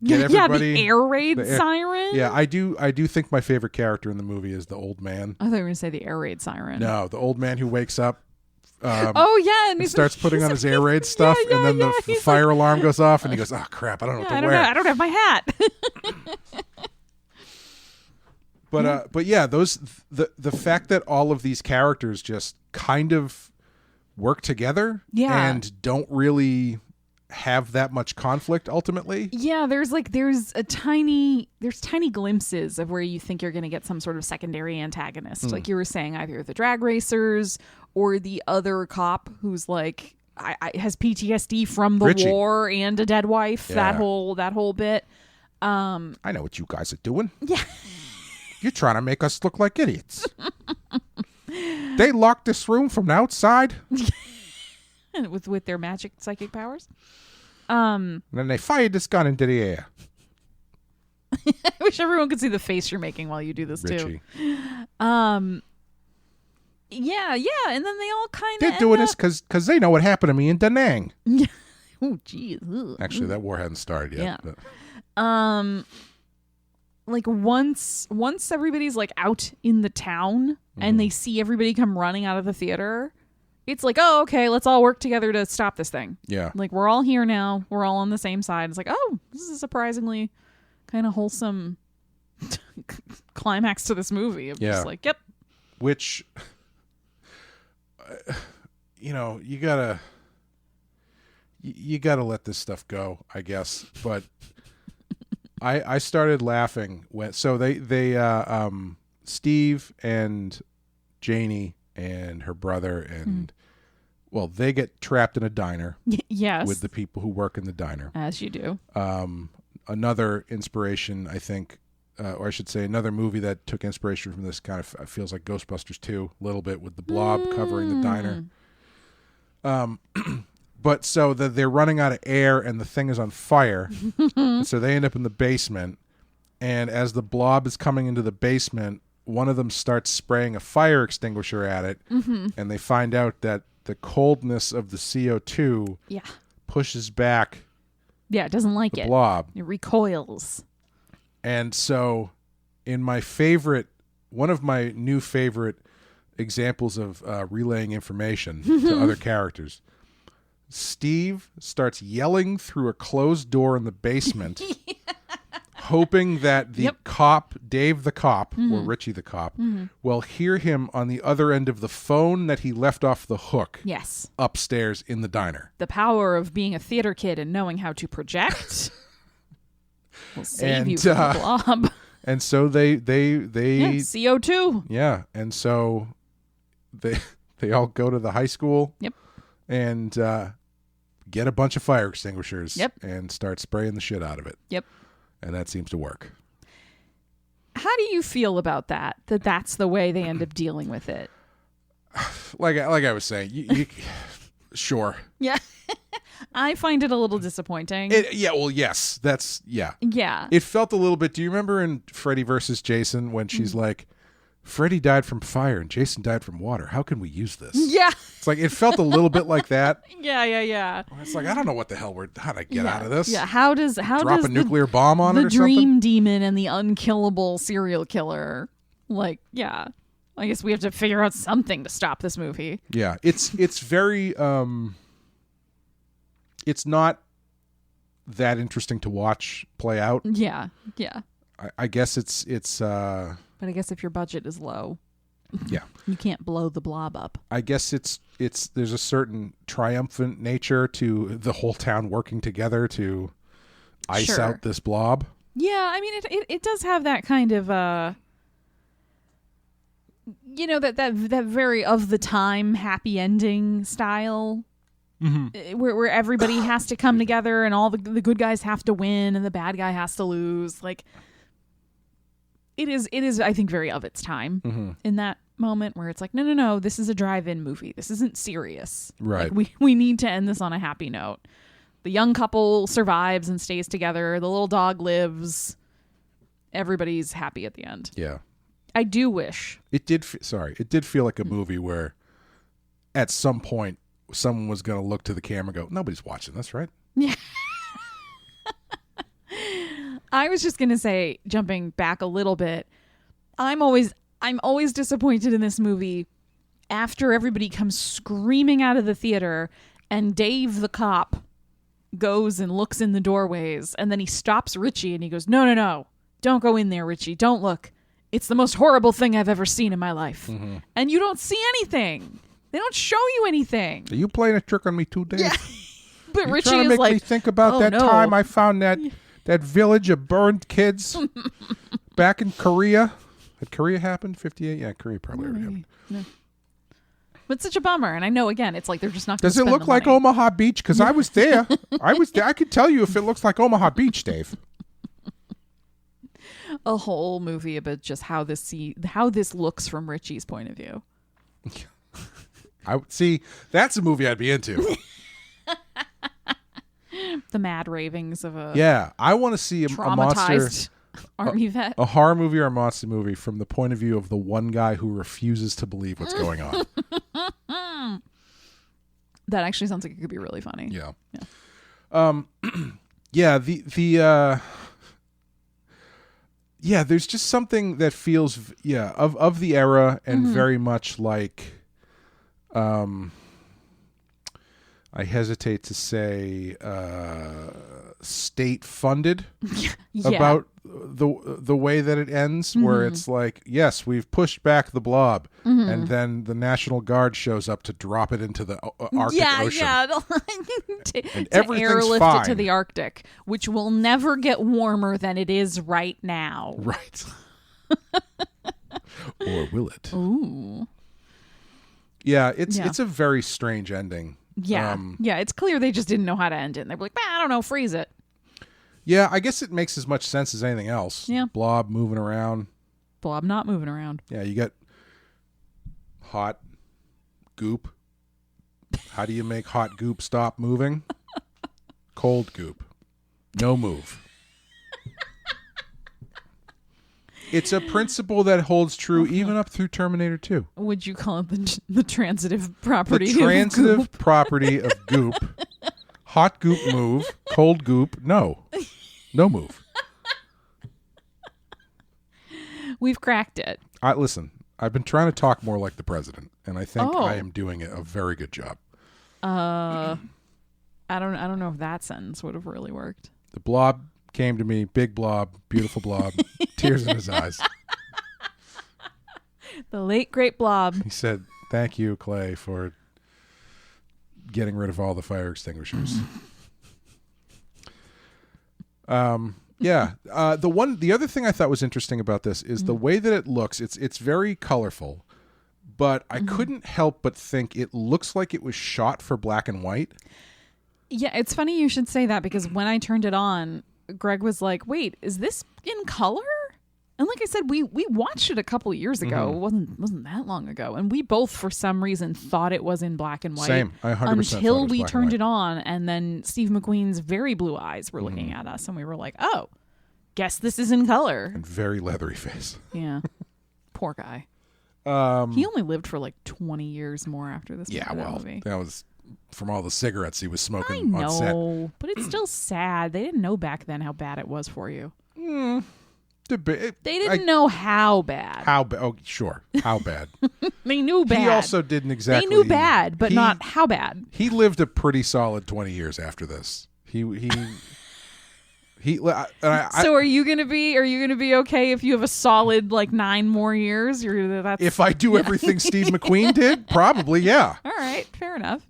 Get everybody, the air raid siren. Yeah, I do think my favorite character in the movie is the old man. I thought you were going to say the air raid siren. No, the old man who wakes up. And he starts putting on his air raid stuff, and then the fire alarm goes off, and he goes, "Oh crap, I don't know what to wear. I don't have my hat." But yeah, the fact that all of these characters just kind of work together and don't really have that much conflict ultimately. Yeah, there's tiny glimpses of where you think you're going to get some sort of secondary antagonist. Like you were saying, either the drag racers or the other cop who's like has PTSD from the Richie. war and a dead wife. Yeah. That whole bit. I know what you guys are doing. Yeah. You're trying to make us look like idiots. They locked this room from the outside. with their magic psychic powers. And then they fired this gun into the air. I wish everyone could see the face you're making while you do this Richie. too. Yeah, and then they all kind of They're doing this because they know what happened to me in Da Nang. Oh, geez. Actually, that war hadn't started yet. Yeah. But. Like once everybody's like out in the town and they see everybody come running out of the theater, it's like, oh, okay, let's all work together to stop this thing. Yeah. Like, we're all here now. We're all on the same side. It's like, oh, this is a surprisingly kind of wholesome climax to this movie. Of just like, yep. Which, you gotta let this stuff go, I guess. But I started laughing when, so they Steve and Janie and her brother and they get trapped in a diner. Yes. With the people who work in the diner. As you do. Another inspiration, I think, or I should say another movie that took inspiration from this kind of feels like Ghostbusters 2 a little bit with the blob covering the diner. But so they're running out of air and the thing is on fire. And so they end up in the basement. And as the blob is coming into the basement, one of them starts spraying a fire extinguisher at it, and they find out that the coldness of the CO2 pushes back. Yeah, it doesn't like the blob. It recoils. And so, in one of my new favorite examples of relaying information to other characters, Steve starts yelling through a closed door in the basement. Hoping that the cop, Dave the cop, or Richie the cop, will hear him on the other end of the phone that he left off the hook upstairs in the diner. The power of being a theater kid and knowing how to project will save you from the blob. And so they CO2. Yeah, and so they all go to the high school. Yep. And get a bunch of fire extinguishers. Yep. And start spraying the shit out of it. Yep. And that seems to work. How do you feel about that? That's the way they end up dealing with it. Like I was saying, you sure. Yeah. I find it a little disappointing. Yes. Yeah. It felt a little bit. Do you remember in Freddy versus Jason when she's like, Freddy died from fire and Jason died from water. How can we use this? Yeah. It's like, it felt a little bit like that. Yeah. It's like, I don't know what the hell how to get out of this. Yeah. How does drop a nuclear bomb on it or the dream something? demon and the unkillable serial killer? Like, yeah. I guess we have to figure out something to stop this movie. Yeah. It's very it's not that interesting to watch play out. Yeah. I guess it's But I guess if your budget is low, yeah, you can't blow the blob up. I guess it's there's a certain triumphant nature to the whole town working together to ice out this blob. Yeah, I mean it does have that kind of that very of the time happy ending style. Mm-hmm. Where everybody has to come together and all the good guys have to win and the bad guy has to lose. Like it is I think very of its time in that moment where it's like no, this is a drive-in movie. This isn't serious. Right. Like, we need to end this on a happy note. The young couple survives and stays together. The little dog lives. Everybody's happy at the end. Yeah. I do wish. It did feel like a movie where at some point someone was going to look to the camera and go, nobody's watching this, right? Yeah. I was just going to say, jumping back a little bit, I'm always disappointed in this movie after everybody comes screaming out of the theater and Dave the cop goes and looks in the doorways and then he stops Richie and he goes, no, don't go in there, Richie. Don't look. It's the most horrible thing I've ever seen in my life. Mm-hmm. And you don't see anything. They don't show you anything. Are you playing a trick on me too, Dave? Yeah. But You're Richie trying to is make me think about that time I found that village of burned kids back in Korea. Had Korea happened? 58? Yeah, Korea probably already happened. No. But it's such a bummer. And I know, again, it's like they're just not going to Does it look like Omaha Beach? Because I was there. I could tell you if it looks like Omaha Beach, Dave. A whole movie about just how this looks from Richie's point of view. I see. That's a movie I'd be into. The mad ravings of a I want to see a monster army vet, a horror movie or a monster movie from the point of view of the one guy who refuses to believe what's going on. That actually sounds like it could be really funny. Yeah. There's just something that feels of the era and very much like I hesitate to say state funded about the way that it ends, where it's like, yes, we've pushed back the blob, and then the National Guard shows up to drop it into the Arctic Ocean. And everything's airlift fine. it to the Arctic, which will never get warmer than it is right now. Right. Or will it? Ooh. Yeah, it's a very strange ending. Yeah. It's clear they just didn't know how to end it. And they were like, I don't know, freeze it. Yeah, I guess it makes as much sense as anything else. Yeah. Blob moving around. Blob not moving around. Yeah, you got hot goop. How do you make hot goop stop moving? Cold goop. No move. It's a principle that holds true even up through Terminator 2. Would you call it the transitive property? The transitive property of goop. Hot goop move. Cold goop no. No move. We've cracked it. Listen, I've been trying to talk more like the president, and I think I am doing a very good job. I don't know if that sentence would have really worked. The blob came to me, big blob, beautiful blob, tears in his eyes. The late great Blob. He said, "Thank you, Clay, for getting rid of all the fire extinguishers." Yeah. The other thing I thought was interesting about this is the way that it looks. It's very colorful, but I couldn't help but think it looks like it was shot for black and white. Yeah, it's funny you should say that because when I turned it on, Greg was like, "Wait, is this in color?" And like I said, we watched it a couple years ago. It wasn't that long ago, and we both for some reason thought it was in black and white. Same, I 100% until we turned it on, and then Steve McQueen's very blue eyes were looking at us, and we were like, "Oh, guess this is in color." And very leathery face. Yeah, poor guy. He only lived for like 20 years more after this. Movie. That was from all the cigarettes he was smoking I know, on set. but it's still sad. They didn't know back then how bad it was for you. They didn't know how bad. How bad? Oh, sure. How bad? They knew bad. He also didn't exactly. They knew bad, but not how bad. He lived a pretty solid 20 years after this. So are you gonna be okay if you have a solid like 9 more years? If I do everything Steve McQueen did, probably, yeah. All right, fair enough.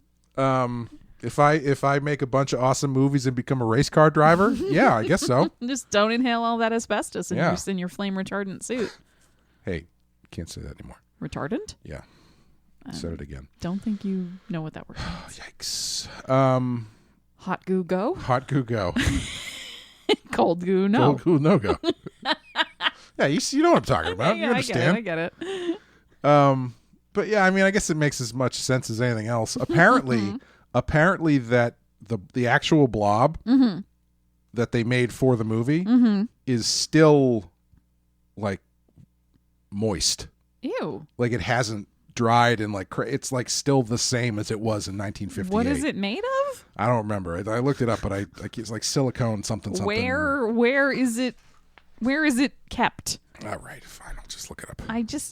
If I make a bunch of awesome movies and become a race car driver, yeah, I guess so. Just don't inhale all that asbestos in your flame retardant suit. Hey, can't say that anymore. Retardant? Yeah. Said it again. Don't think you know what that word means. Yikes. Hot goo go? Hot goo go. Cold goo no. Cold goo no go. Yeah, you know what I'm talking about. You understand. I get it. But yeah, I mean, I guess it makes as much sense as anything else. Apparently that the actual blob that they made for the movie is still like moist. Ew. Like it hasn't dried and like it's like still the same as it was in 1958. What is it made of? I don't remember. I looked it up, but it's like silicone something. Where is it kept? All right, fine. I'll just look it up.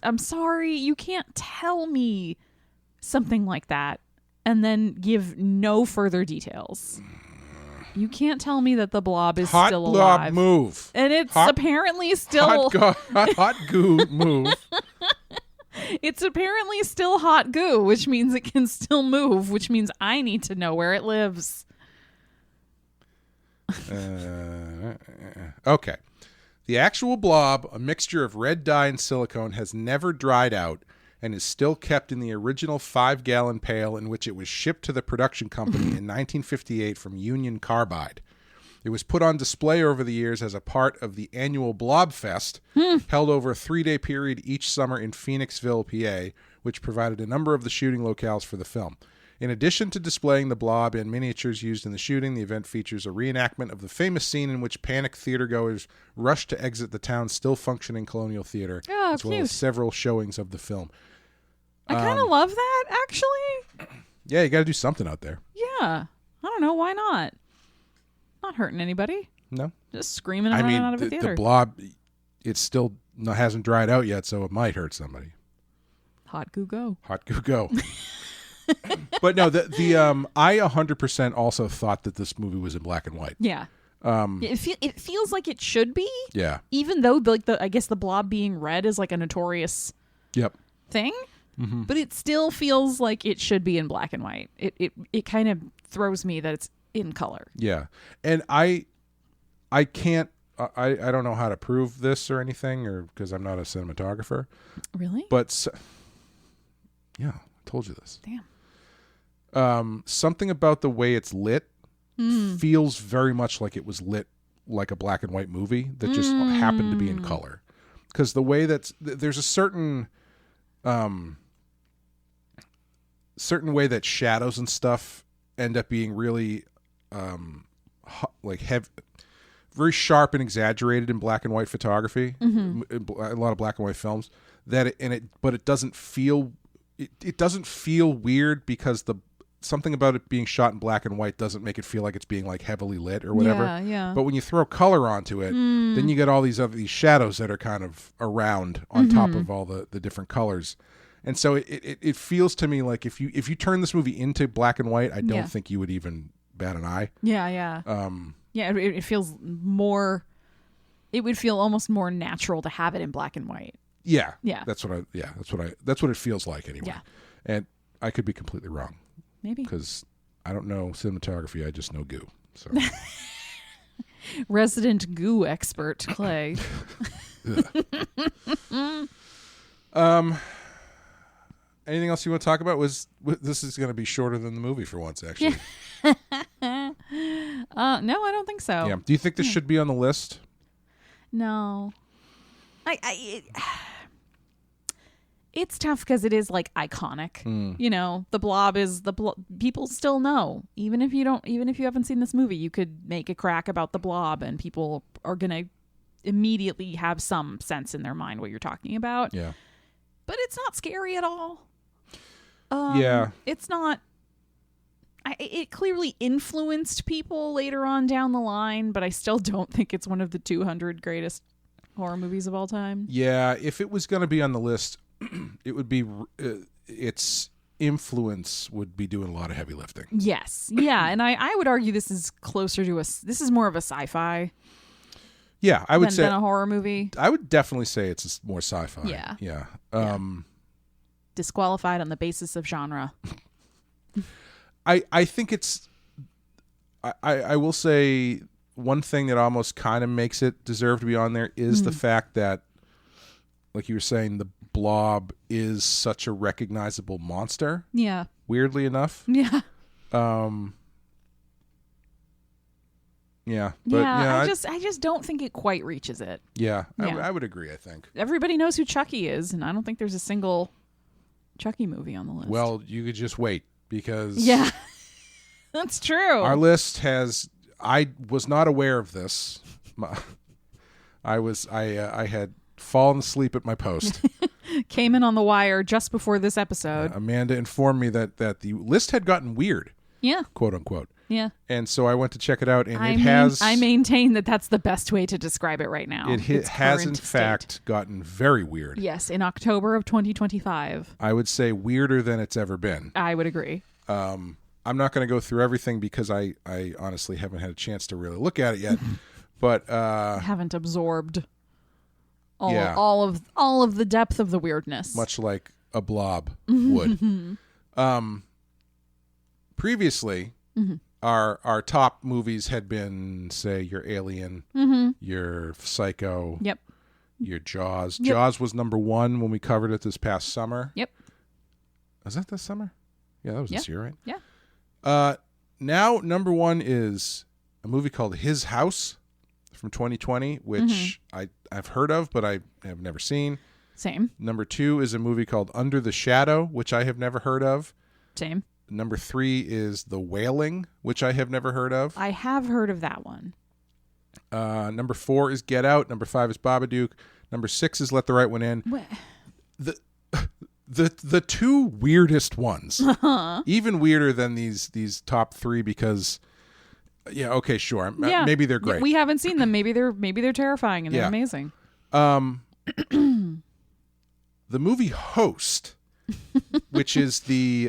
I'm sorry. You can't tell me something like that and then give no further details. You can't tell me that the blob is still alive. Hot blob move. And it's apparently still... Hot goo move. It's apparently still hot goo, which means it can still move, which means I need to know where it lives. Okay. The actual blob, a mixture of red dye and silicone, has never dried out and is still kept in the original 5-gallon pail in which it was shipped to the production company in 1958 from Union Carbide. It was put on display over the years as a part of the annual Blob Fest, held over a 3-day period each summer in Phoenixville, PA, which provided a number of the shooting locales for the film. In addition to displaying the blob and miniatures used in the shooting, the event features a reenactment of the famous scene in which panicked theatergoers rushed to exit the town's still-functioning Colonial Theater, as well as several showings of the film. I kind of love that, actually. Yeah, you got to do something out there. Yeah. I don't know. Why not? Not hurting anybody. No. Just screaming and running out of a theater. The blob, it still hasn't dried out yet, so it might hurt somebody. Hot goo go. Hot goo go. But no, I 100% also thought that this movie was in black and white. Yeah. It feels like it should be. Yeah. Even though I guess the blob being red is like a notorious thing. Mm-hmm. But it still feels like it should be in black and white. It kind of throws me that it's in color. Yeah. And I can't I don't know how to prove this or anything or because I'm not a cinematographer. Really? But yeah, I told you this. Damn. Something about the way it's lit feels very much like it was lit like a black and white movie that just happened to be in color. Because the way there's a certain way that shadows and stuff end up being really like very sharp and exaggerated in black and white photography, a lot of black and white films. But it doesn't feel it doesn't feel weird because something about it being shot in black and white doesn't make it feel like it's being like heavily lit or whatever. Yeah. But when you throw color onto it, then you get all these shadows that are kind of around on top of all the different colors. And so it feels to me like if you turn this movie into black and white, I don't think you would even bat an eye. Yeah. It feels more. It would feel almost more natural to have it in black and white. Yeah. Yeah. That's what it feels like anyway. Yeah. And I could be completely wrong. Maybe. Because I don't know cinematography, I just know goo. So Resident goo expert, Clay. Anything else you want to talk about? This is going to be shorter than the movie for once, actually. No, I don't think so. Yeah. Do you think this should be on the list? No. It's tough because it is like iconic. You know, the Blob is people still know. Even if you haven't seen this movie, you could make a crack about the Blob and people are going to immediately have some sense in their mind what you're talking about. Yeah. But it's not scary at all. Yeah. It's not. It clearly influenced people later on down the line, but I still don't think it's one of the 200 greatest horror movies of all time. Yeah. If it was going to be on the list, it would be its influence would be doing a lot of heavy lifting. Yes. Yeah. And I would argue this is closer to this is more of a sci-fi. Yeah. I would say than a horror movie. I would definitely say it's more sci-fi. Yeah. Yeah. Disqualified on the basis of genre. I think it's I will say one thing that almost kind of makes it deserve to be on there is the fact that, like you were saying, the Blob is such a recognizable monster. Yeah. Weirdly enough. Yeah. Yeah. But I just don't think it quite reaches it. Yeah. Yeah. I would agree, I think. Everybody knows who Chucky is, and I don't think there's a single Chucky movie on the list. Well, you could just wait because yeah. That's true. Our list has I was not aware of this. I had fallen asleep at my post. Came in on the wire just before this episode. Amanda informed me that the list had gotten weird. Yeah. Quote unquote. Yeah. And so I went to check it out, and I maintain that that's the best way to describe it right now. It has, in fact, gotten very weird. Yes, in October of 2025. I would say weirder than it's ever been. I would agree. I'm not going to go through everything because I honestly haven't had a chance to really look at it yet. But haven't absorbed all of the depth of the weirdness. Much like a blob would. Previously, our top movies had been, say, your Alien, your Psycho, your Jaws. Yep. Jaws was number 1 when we covered it this past summer. Yep. Was that this summer? Yeah, that was this year, right? Yeah. Now, number 1 is a movie called His House from 2020, which I've heard of, but I have never seen. Same. Number 2 is a movie called Under the Shadow, which I have never heard of. Same. Number 3 is The Wailing, which I have never heard of. I have heard of that one. Number 4 is Get Out. Number 5 is Babadook. Number 6 is Let the Right One In. The two weirdest ones, even weirder than these top 3 because, yeah, okay, sure, maybe they're great. We haven't seen them. Maybe they're terrifying and they're amazing. The movie Host, which is the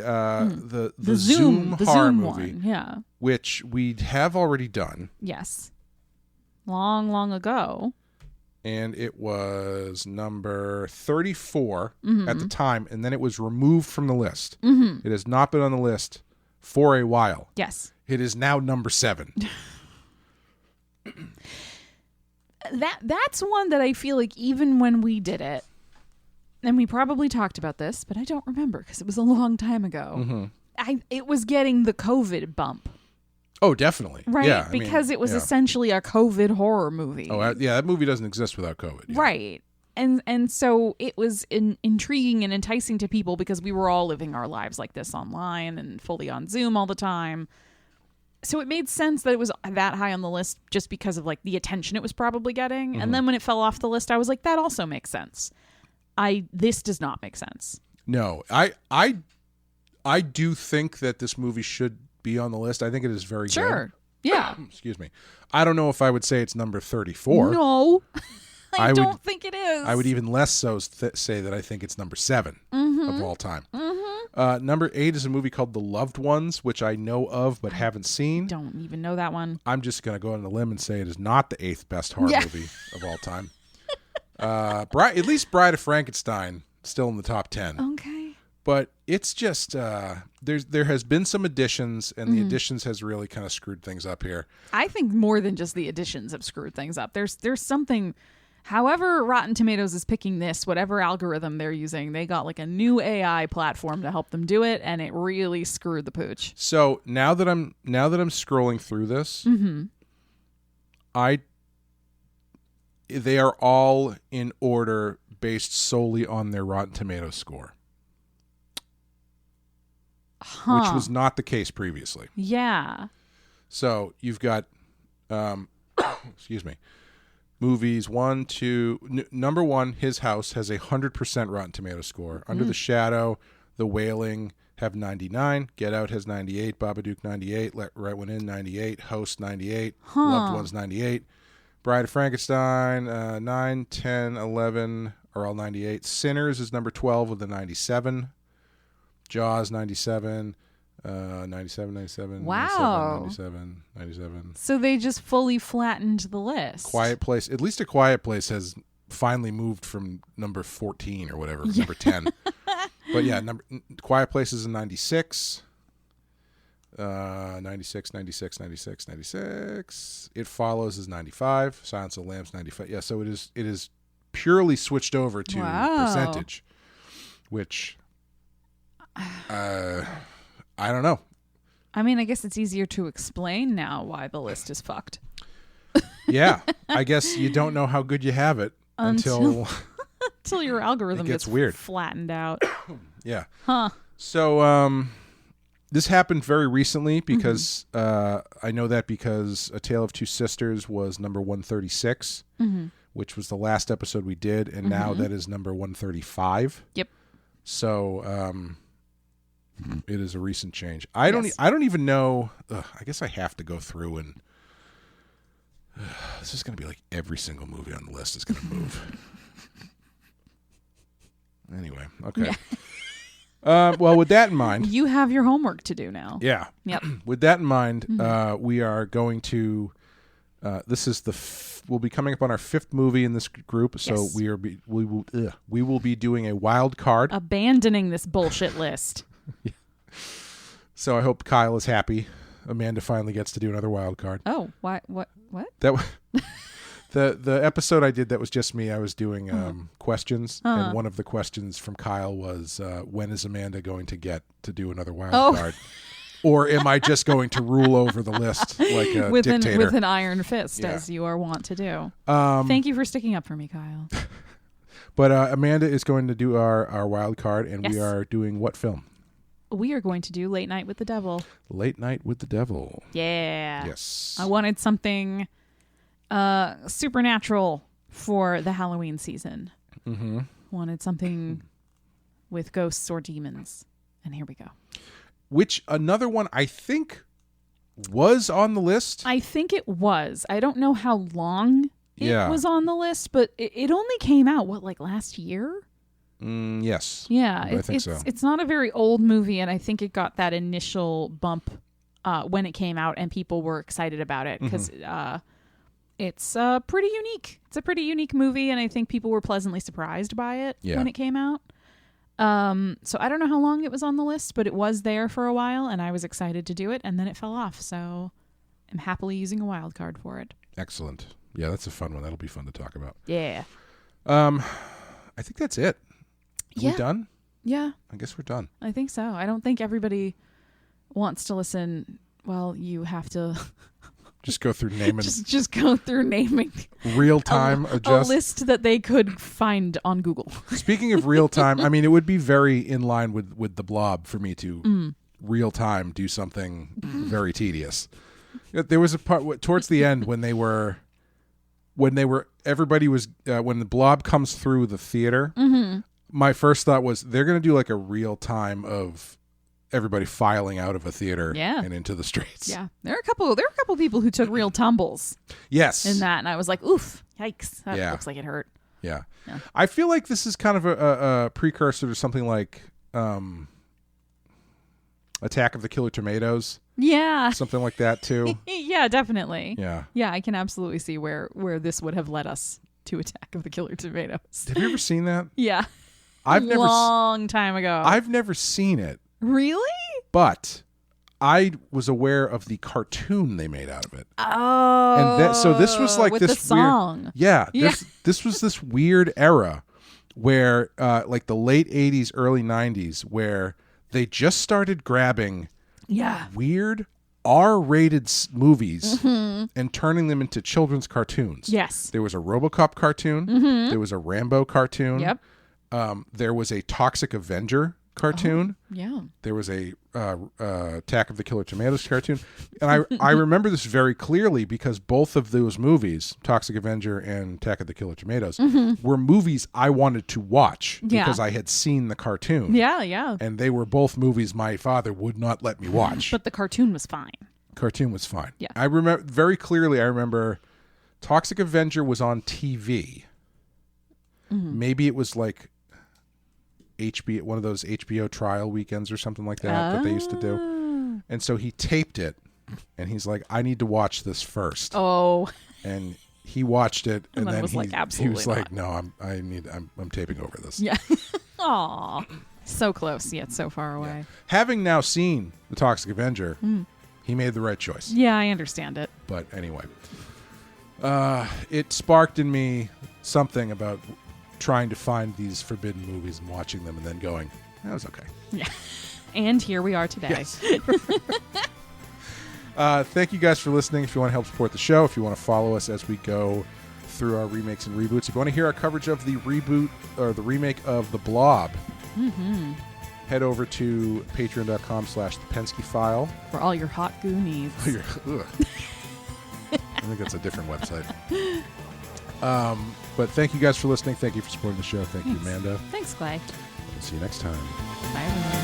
Zoom horror movie, one. which we have already done. Yes, long ago. And it was number 34 at the time, and then it was removed from the list. It has not been on the list for a while. Yes. It is now number 7. That's one that I feel like even when we did it, and we probably talked about this, but I don't remember because it was a long time ago. It was getting the COVID bump. Oh, definitely. Right? Yeah, because it was essentially a COVID horror movie. Oh, yeah, that movie doesn't exist without COVID. Yeah. Right. And so it was intriguing and enticing to people because we were all living our lives like this online and fully on Zoom all the time. So it made sense that it was that high on the list just because of like the attention it was probably getting. And then when it fell off the list, I was like, that also makes sense. This does not make sense. No, I do think that this movie should be on the list. I think it is very good. Sure. Yeah. Excuse me. I don't know if I would say it's number 34. No. I don't think it is. I would even less so say that I think it's number 7 of all time. Number 8 is a movie called The Loved Ones, which I know of but haven't seen. Don't even know that one. I'm just going to go on a limb and say it is not the 8th best horror movie of all time. At least Bride of Frankenstein still in the top 10. Okay. But it's just there has been some additions, and the additions has really kind of screwed things up here. I think more than just the additions have screwed things up. There's something. However, Rotten Tomatoes is picking this, whatever algorithm they're using, they got like a new AI platform to help them do it, and it really screwed the pooch. So now that I'm scrolling through this, they are all in order based solely on their Rotten Tomatoes score. Which was not the case previously. Yeah. So you've got, excuse me, movies 1, 2. Number 1, His House has 100% Rotten Tomatoes score. Under the Shadow, The Wailing have 99. Get Out has 98. Babadook 98. Let Right One In 98. Host 98. Loved Ones 98. Bride of Frankenstein 9, 10, 11 are all 98. Sinners is number 12 with a 97. Jaws 97, 97. Wow. 97. So they just fully flattened the list. Quiet Place. At least A Quiet Place has finally moved from number 14 or whatever, number 10. But yeah, Quiet Place is a 96. 96. It Follows is 95. Silence of the Lambs 95. Yeah, so it is purely switched over to percentage, which I don't know. I mean, I guess it's easier to explain now why the list is fucked. Yeah, I guess you don't know how good you have it until your algorithm gets weird, flattened out. Yeah. Huh. So this happened very recently because I know that because A Tale of Two Sisters was number 136, which was the last episode we did, and now that is number 135. Yep. So it is a recent change. I don't even know. I guess I have to go through and this is going to be like every single movie on the list is going to move. Anyway, okay. Yeah. Well, with that in mind, you have your homework to do now. Yeah. Yep. With that in mind, we are going to. This is we'll be coming up on our 5th movie in this group, so yes. we will be doing a wild card, abandoning this bullshit list. Yeah. So I hope Kyle is happy. Amanda finally gets to do another wild card. Oh, why? What? That the episode I did that was just me. I was doing questions, and one of the questions from Kyle was, "When is Amanda going to get to do another wild card?" Or am I just going to rule over the list like a dictator? With an iron fist, as you are wont to do. Thank you for sticking up for me, Kyle. But Amanda is going to do our wild card, and we are doing what film? We are going to do Late Night with the Devil. Late Night with the Devil. Yeah. Yes. I wanted something supernatural for the Halloween season. Mm-hmm. Wanted something with ghosts or demons. And here we go. Which another one I think was on the list. I think it was. I don't know how long it was on the list, but it only came out, like last year? Yes. Yeah. I think so. It's not a very old movie, and I think it got that initial bump when it came out, and people were excited about it because it's pretty unique. It's a pretty unique movie, and I think people were pleasantly surprised by it when it came out. So I don't know how long it was on the list, but it was there for a while, and I was excited to do it, and then it fell off. So I'm happily using a wild card for it. Excellent. Yeah, that's a fun one. That'll be fun to talk about. Yeah. I think that's it. Are we done? Yeah. I guess we're done. I think so. I don't think everybody wants to listen. Well, you have to just go through naming. just go through naming real time a list that they could find on Google. Speaking of real time, I mean, it would be very in line with the Blob for me to real time do something very tedious. There was a part towards the end when everybody was when the Blob comes through the theater. My first thought was they're going to do like a real time of everybody filing out of a theater and into the streets. Yeah, there are a couple people who took real tumbles. Yes, in that, and I was like, "Oof, yikes! That looks like it hurt." Yeah, I feel like this is kind of a precursor to something like Attack of the Killer Tomatoes. Yeah, something like that too. Yeah, definitely. Yeah, I can absolutely see where this would have led us to Attack of the Killer Tomatoes. Have you ever seen that? Yeah. long time ago. I've never seen it, Really? but I was aware of the cartoon they made out of it. Oh. And so this was like with this the song. weird, yeah. This was this weird era where, like the late '80s, early '90s, where they just started grabbing weird R-rated movies and turning them into children's cartoons. Yes. There was a RoboCop cartoon. There was a Rambo cartoon. Yep. There was a Toxic Avenger cartoon. Yeah. There was a Attack of the Killer Tomatoes cartoon. And I remember this very clearly because both of those movies, Toxic Avenger and Attack of the Killer Tomatoes, were movies I wanted to watch because I had seen the cartoon. Yeah, yeah. And they were both movies my father would not let me watch. But the cartoon was fine. Cartoon was fine. Yeah. I remember very clearly, I remember Toxic Avenger was on TV. Maybe it was like HBO, one of those HBO trial weekends or something like that they used to do. And so he taped it and he's like, I need to watch this first. Oh. And he watched it and then was like, he absolutely was like, no, I'm taping over this. Yeah. Aw. So close, yet so far away. Yeah. Having now seen The Toxic Avenger, he made the right choice. Yeah, I understand it. But anyway, it sparked in me something about trying to find these forbidden movies and watching them and then going, that was okay. Yeah. And here we are today. Yes. Thank you guys for listening. If you want to help support the show, if you want to follow us as we go through our remakes and reboots, if you want to hear our coverage of the reboot or the remake of The Blob, head over to patreon.com/thepensky-file. For all your hot goo needs. I think that's a different website. But thank you guys for listening. Thank you for supporting the show. Thank you, Amanda. Thanks, Clay. See you next time. Bye, everyone.